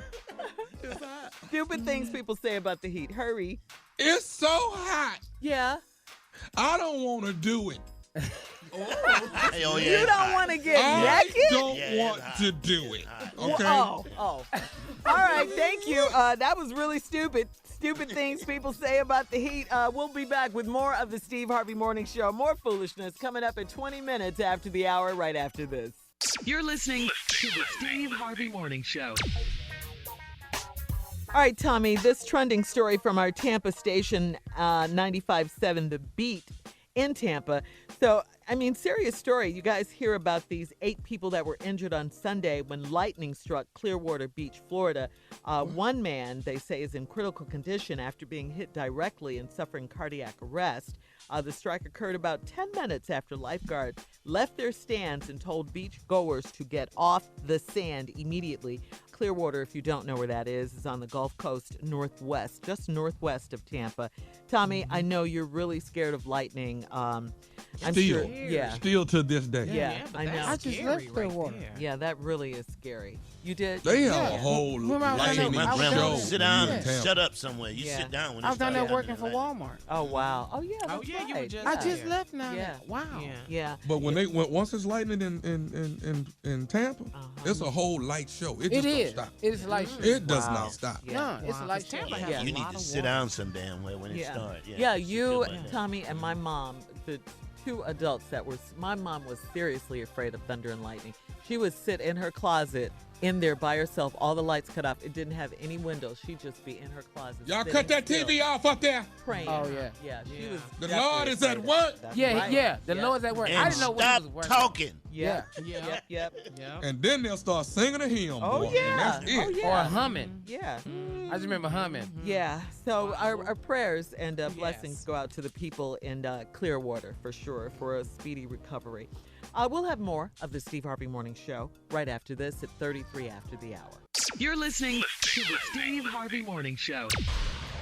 It's hot. Stupid things people say about the heat. Hurry. It's so hot. Yeah. I don't want to do it. You don't want to get naked? I don't want to do it. Okay. Oh. All right. Thank you. That was really stupid. Stupid things people say about the heat. We'll be back with more of the Steve Harvey Morning Show. More foolishness coming up at 20 minutes after the hour, right after this. You're listening to the Steve Harvey Morning Show. All right, Tommy, this trending story from our Tampa station, 95.7 The Beat in Tampa. So I mean, serious story. You guys hear about these 8 people that were injured on Sunday when lightning struck Clearwater Beach, Florida. One man, they say, is in critical condition after being hit directly and suffering cardiac arrest. The strike occurred about 10 minutes after lifeguards left their stands and told beach goers to get off the sand immediately. Clearwater, if you don't know where that is on the Gulf Coast northwest, just northwest of Tampa. Tommy, I know you're really scared of lightning. I'm Still, sure, yeah. Still to this day. Yeah, I know. I just left Clearwater. Yeah, that really is scary. You did? They have a whole lightning My grandma show. would sit down in and Tampa. shut up somewhere. You sit down when I was down there started working for happening. Walmart. Oh, wow. Oh, yeah, that's you were right. just I out just there. left now. Yeah. Wow. Yeah. But when once it's lightning in Tampa, it's a whole light show. It just is. don't stop. It is a light show. It does not stop. No, it's a light show. Yeah. You need to sit down some damn way when it starts. Yeah, you, Tommy, and my mom, the 2 adults that were, my mom was seriously afraid of thunder and lightning. She would sit in her closet in there by herself, all the lights cut off. It didn't have any windows. She'd just be in her closet. Y'all cut that TV off up there. Praying. Oh, yeah. Yeah, she was. The definitely Lord is at afraid of work. it. That's Yeah, right. yeah. The Lord's at work. And I didn't know what stop he was working. talking. Yeah. Yeah. Yep. And then they'll start singing a hymn. Oh, boy, yeah. And that's it. Oh, yeah. Or humming. Yeah. I just remember humming. Yeah. So our prayers and blessings go out to the people in Clearwater for sure for a speedy recovery. We'll have more of the Steve Harvey Morning Show right after this at 33 after the hour. You're listening to the Steve Harvey Morning Show.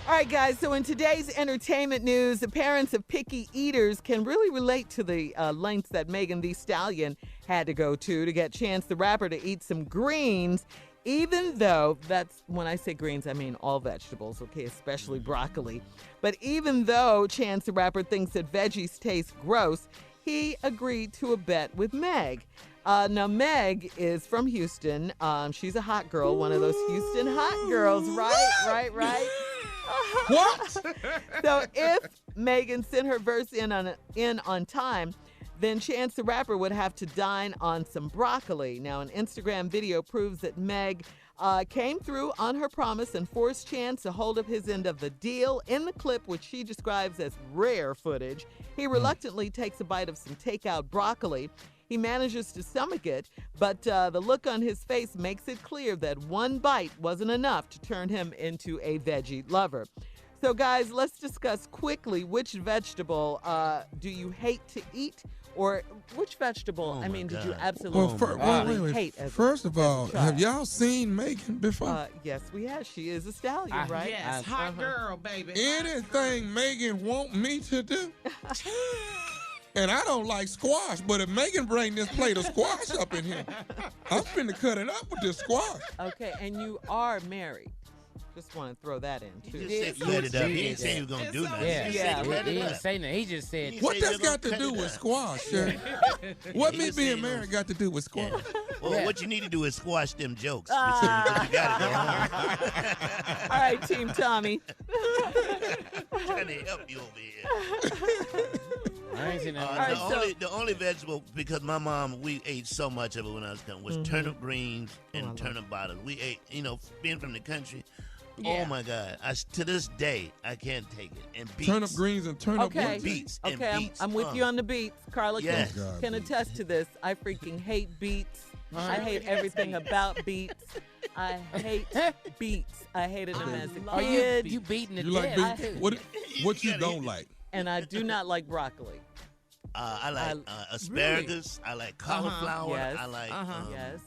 All right, guys. So in today's entertainment news, the parents of picky eaters can really relate to the lengths that Megan Thee Stallion had to go to get Chance the Rapper to eat some greens, even though that's, when I say greens, I mean all vegetables, okay, especially broccoli. But even though Chance the Rapper thinks that veggies taste gross, he agreed to a bet with Meg. Now, Meg is from Houston. She's a hot girl, one of those Houston hot girls, right? What? So if Megan sent her verse in on time, then Chance the Rapper would have to dine on some broccoli. Now, an Instagram video proves that Meg came through on her promise and forced Chance to hold up his end of the deal. In the clip, which she describes as rare footage, he reluctantly takes a bite of some takeout broccoli. He manages to stomach it, but the look on his face makes it clear that one bite wasn't enough to turn him into a veggie lover. So, guys, let's discuss quickly which vegetable do you hate to eat, or which vegetable, did you absolutely wait. hate? As First of all, child? have y'all seen Megan before? Yes, we have. She is a stallion, right? Yes, hot girl, baby. Anything Megan want me to do? And I don't like squash, but if Megan bring this plate of squash up in here, I'm finna cut it up with this squash. Okay, and you are married. Just want to throw that in, too. He just said cut it up. He didn't say he was going to do nothing. Yeah, He said cut he it didn't up. say nothing. He just said. What that's got to do with squash, Sherry? What me being married got to do with squash? Well, what you need to do is squash them jokes. You got it. All right, Team Tommy. I'm trying to help you over here. I ain't seen that. The only vegetable, because my mom, we ate so much of it when I was young, was turnip greens and turnip bottles. We ate, being from the country. Yeah. Oh my God! To this day, I can't take it. And beets. Turnip greens and turnip Okay. beets. And Okay, beets. I'm with you on the beets. Carla Yes. can attest to this. I freaking hate beets. I hate everything about beets. I hate beets. I hated them as a Are kid. you beating the You like dead? beef? What you don't like? And I do not like broccoli. I like asparagus. I like cauliflower. Yes. I like Yes.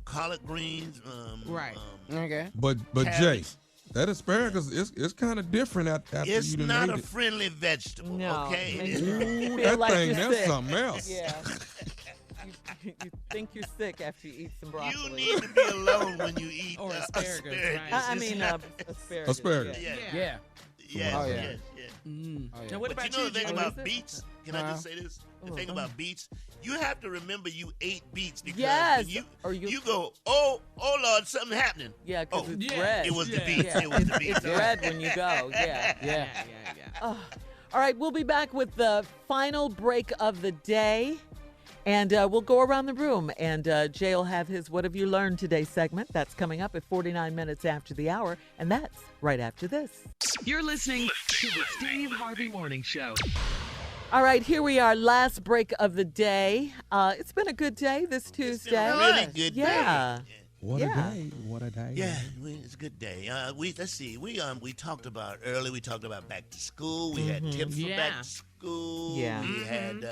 collard greens. Right. Okay. But Jay, carrots. that asparagus is kind of different after It's you done not ate a it. friendly vegetable. No. Okay. Makes you Ooh, feel that like thing, you're that's sick. something else. Yeah. you think you're sick after you eat some broccoli. You need to be alone when you eat Or asparagus, right? Asparagus. Asparagus. Yeah. Yeah. Yes, Oh, yeah. yes, yes. Oh, yeah. Now, what But about you know the thing What about is it? beets? Can I just say this? The thing about beets, you have to remember you ate beets because Yes. when Or you go, oh Lord, something happening. Yeah, because Oh, it's yeah. red. It was the Yeah. beets. Yeah. It was the beets. It's red when you go. Yeah. Yeah. All right, we'll be back with the final break of the day. And we'll go around the room, and Jay will have his What Have You Learned Today segment. That's coming up at 49 minutes after the hour, and that's right after this. You're listening to the Steve Harvey Morning Show. All right, here we are, last break of the day. It's been a good day this Tuesday. It's been a really good day. What a day! What a day! Yeah, it's a good day. Let's see. We talked about early. We talked about back to school. We had tips for back to school. Yeah. We had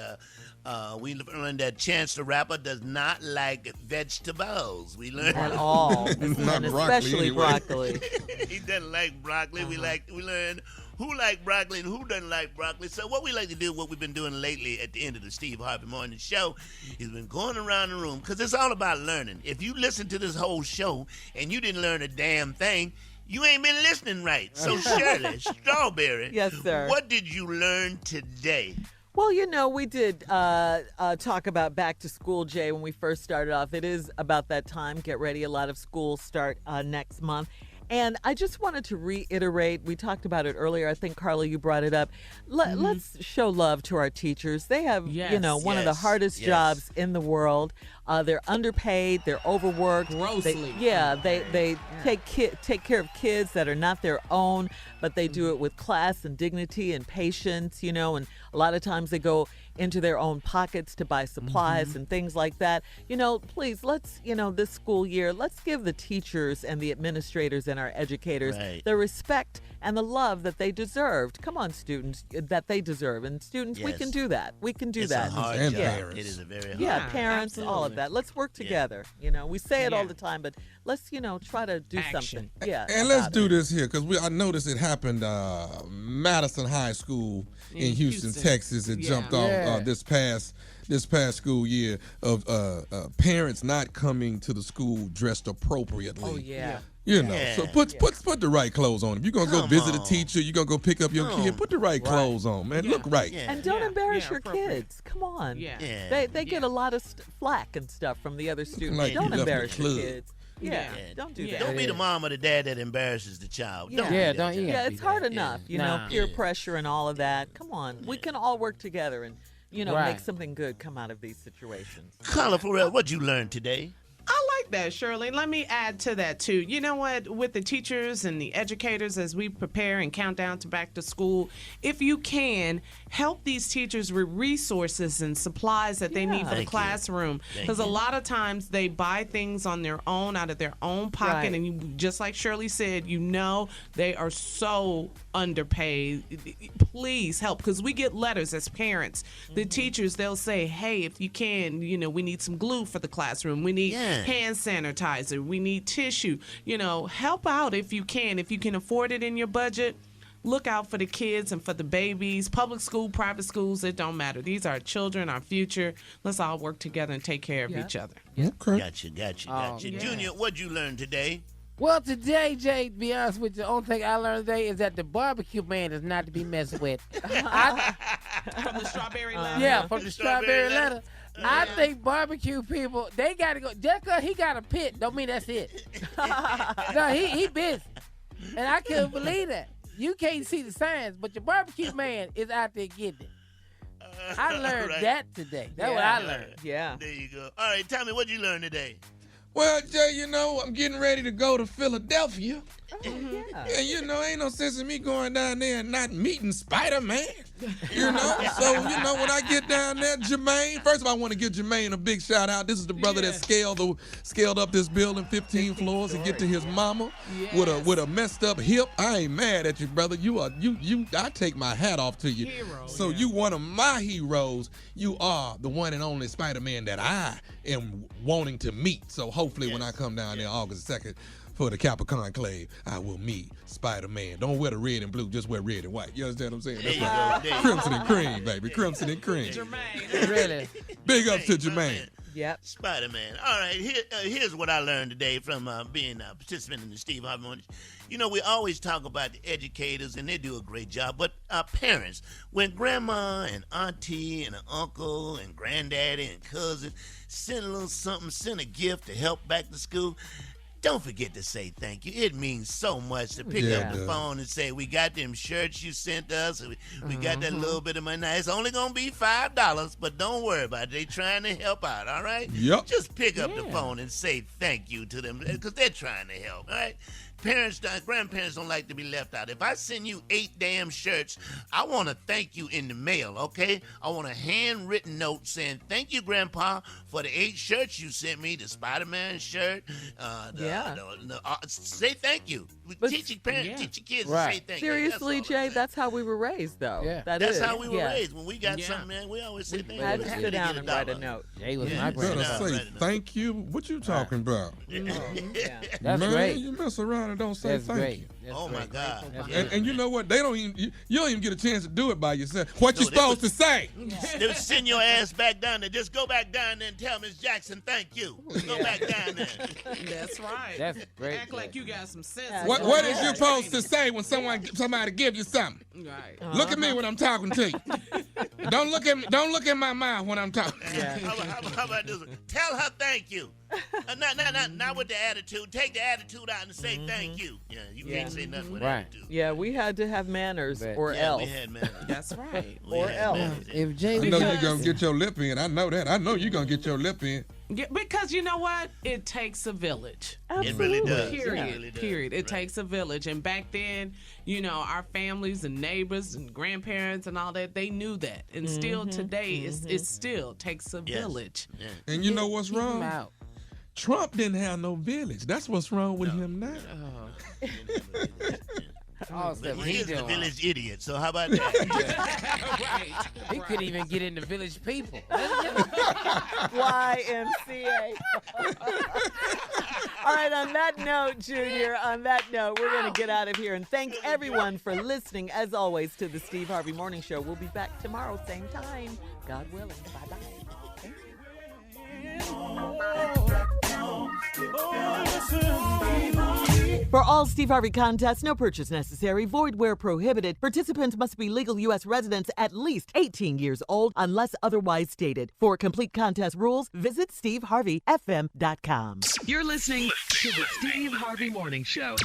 we learned that Chance the Rapper does not like vegetables. We learned at all, not and especially broccoli. He doesn't like broccoli. We learned who like broccoli and who doesn't like broccoli. So what we like to do, what we've been doing lately at the end of the Steve Harvey Morning Show, is been going around the room, because it's all about learning. If you listen to this whole show and you didn't learn a damn thing, you ain't been listening right. So Shirley, Strawberry, yes, sir. What did you learn today? Well, we did talk about back to school, Jay, when we first started off. It is about that time. Get ready. A lot of schools start next month. And I just wanted to reiterate, we talked about it earlier. I think, Carla, you brought it up. Let's show love to our teachers. They have, one of the hardest jobs in the world. They're underpaid. They're overworked. Grossly. They take care of kids that are not their own, but they do it with class and dignity and patience, and a lot of times they go into their own pockets to buy supplies and things like that. Please, let's, this school year, let's give the teachers and the administrators and our educators the respect and the love that they deserved. Come on, students, that they deserve. And students, we can do that. We can do that. It's a hard job. It is a very hard job. Parents, absolutely. all of that. Let's work together. We say it all the time, but let's, try to do something. Yeah. And let's do this here, because I noticed it happened Madison High School in Houston, Texas. It jumped off this past school year of parents not coming to the school dressed appropriately. Oh, yeah. So put the right clothes on. If you're going to go visit a teacher, you're going to go pick up your kid, put the right clothes on, man. Look right. And don't embarrass your kids. Come on. They get a lot of flack and stuff from the other students. Don't embarrass your kids. Don't do that. Don't be the mom or the dad that embarrasses the child. It's hard enough, peer pressure and all of that. Come on. We can all work together and, make something good come out of these situations. Carla Farrell, what'd you learn today? I like that, Shirley. Let me add to that, too. You know what? With the teachers and the educators, as we prepare and count down to back to school, if you can, help these teachers with resources and supplies that they need for the classroom. Because a lot of times they buy things on their own, out of their own pocket. And just like Shirley said, they are so underpaid. Please help, because we get letters as parents. The teachers, they'll say, hey, if you can, we need some glue for the classroom. We need hand sanitizer. We need tissue. Help out if you can. If you can afford it in your budget, look out for the kids and for the babies. Public school, private schools, it don't matter. These are our children, our future. Let's all work together and take care of each other. Okay. Gotcha. Junior, what'd you learn today? Well, today, Jay, to be honest with you, the only thing I learned today is that the barbecue man is not to be messed with. From the strawberry letter? Yeah, from the strawberry letter. I think barbecue people, they got to go. Just because he got a pit don't mean that's it. No, he busy. And I couldn't believe that. You can't see the signs, but your barbecue man is out there getting it. I learned that today. That's what I learned. Yeah. There you go. All right, Tommy, what'd you learn today? Well, Jay, I'm getting ready to go to Philadelphia. Yeah. And, ain't no sense in me going down there and not meeting Spider-Man. So, when I get down there, Jermaine, first of all, I want to give Jermaine a big shout out. This is the brother that scaled up this building 15 floors to get to his mama with a messed up hip. I ain't mad at you, brother. I take my hat off to you. So you one of my heroes. You are the one and only Spider-Man that I am wanting to meet. So hopefully when I come down there August 2nd, for the Kappa Conclave, I will meet Spider-Man. Don't wear the red and blue, just wear red and white. You understand what I'm saying? That's right. Crimson and cream, baby. Crimson and cream. Jermaine. Really? Big ups to Jermaine. Yep. Spider-Man. All right, here's what I learned today from being a participant in the Steve Harvey Morning Show. We always talk about the educators, and they do a great job, but our parents, when grandma and auntie and uncle and granddaddy and cousin send a little something, send a gift to help back to school, don't forget to say thank you. It means so much to pick up the phone and say, we got them shirts you sent us. We got that little bit of money. Now, it's only going to be $5, but don't worry about it. They're trying to help out, all right? Yep. Just pick up the phone and say thank you to them because they're trying to help, all right? grandparents don't like to be left out. If I send you 8 damn shirts, I want to thank you in the mail, okay? I want a handwritten note saying, thank you, Grandpa, for the 8 shirts you sent me, the Spider-Man shirt. Say thank you. Teach your kids to say thank you. Seriously, Jay, that's how we were raised, though. Yeah. That's how we were raised. When we got something, man, we always say thank you. I had to sit down and write a note. Jay was my grandpa. Say thank you. What you talking about? That's man, great. You mess around and don't say thank you. Oh my God! And you know what? They don't even. You don't even get a chance to do it by yourself. What you supposed to say? They would send your ass back down there. Just go back down there and tell Miss Jackson thank you. Go back down there. That's right. That's great. Act like you got some sense. What is you supposed to say when somebody give you something? Right. Look at me when I'm talking to you. Don't look at my mouth when I'm talking. Yeah. How about this? Tell her thank you. Not with the attitude. Take the attitude out and say thank you. Yeah, you can't say nothing with attitude. Yeah, we had to have manners or else. We had manners. That's right. Or else. If Jay, I know you're gonna get your lip in. I know that. I know you're gonna get your lip in. Yeah, because you know what? It takes a village. Absolutely. It really does. Period. It really does. Period. It takes a village. And back then, you know, our families and neighbors and grandparents and all that, they knew that. And still today, it still takes a village. Yeah. And you know what's wrong? Trump didn't have no village. That's what's wrong with him now. He's the village idiot, so how about that? Right. He couldn't even get in the village people. YMCA. All right, on that note, Junior, we're going to get out of here. And thank everyone for listening, as always, to the Steve Harvey Morning Show. We'll be back tomorrow, same time, God willing. Bye-bye. Thank you. For all Steve Harvey contests, no purchase necessary, void where prohibited. Participants must be legal U.S. residents at least 18 years old unless otherwise stated. For complete contest rules, visit SteveHarveyFM.com. You're listening to the Steve Harvey Morning Show.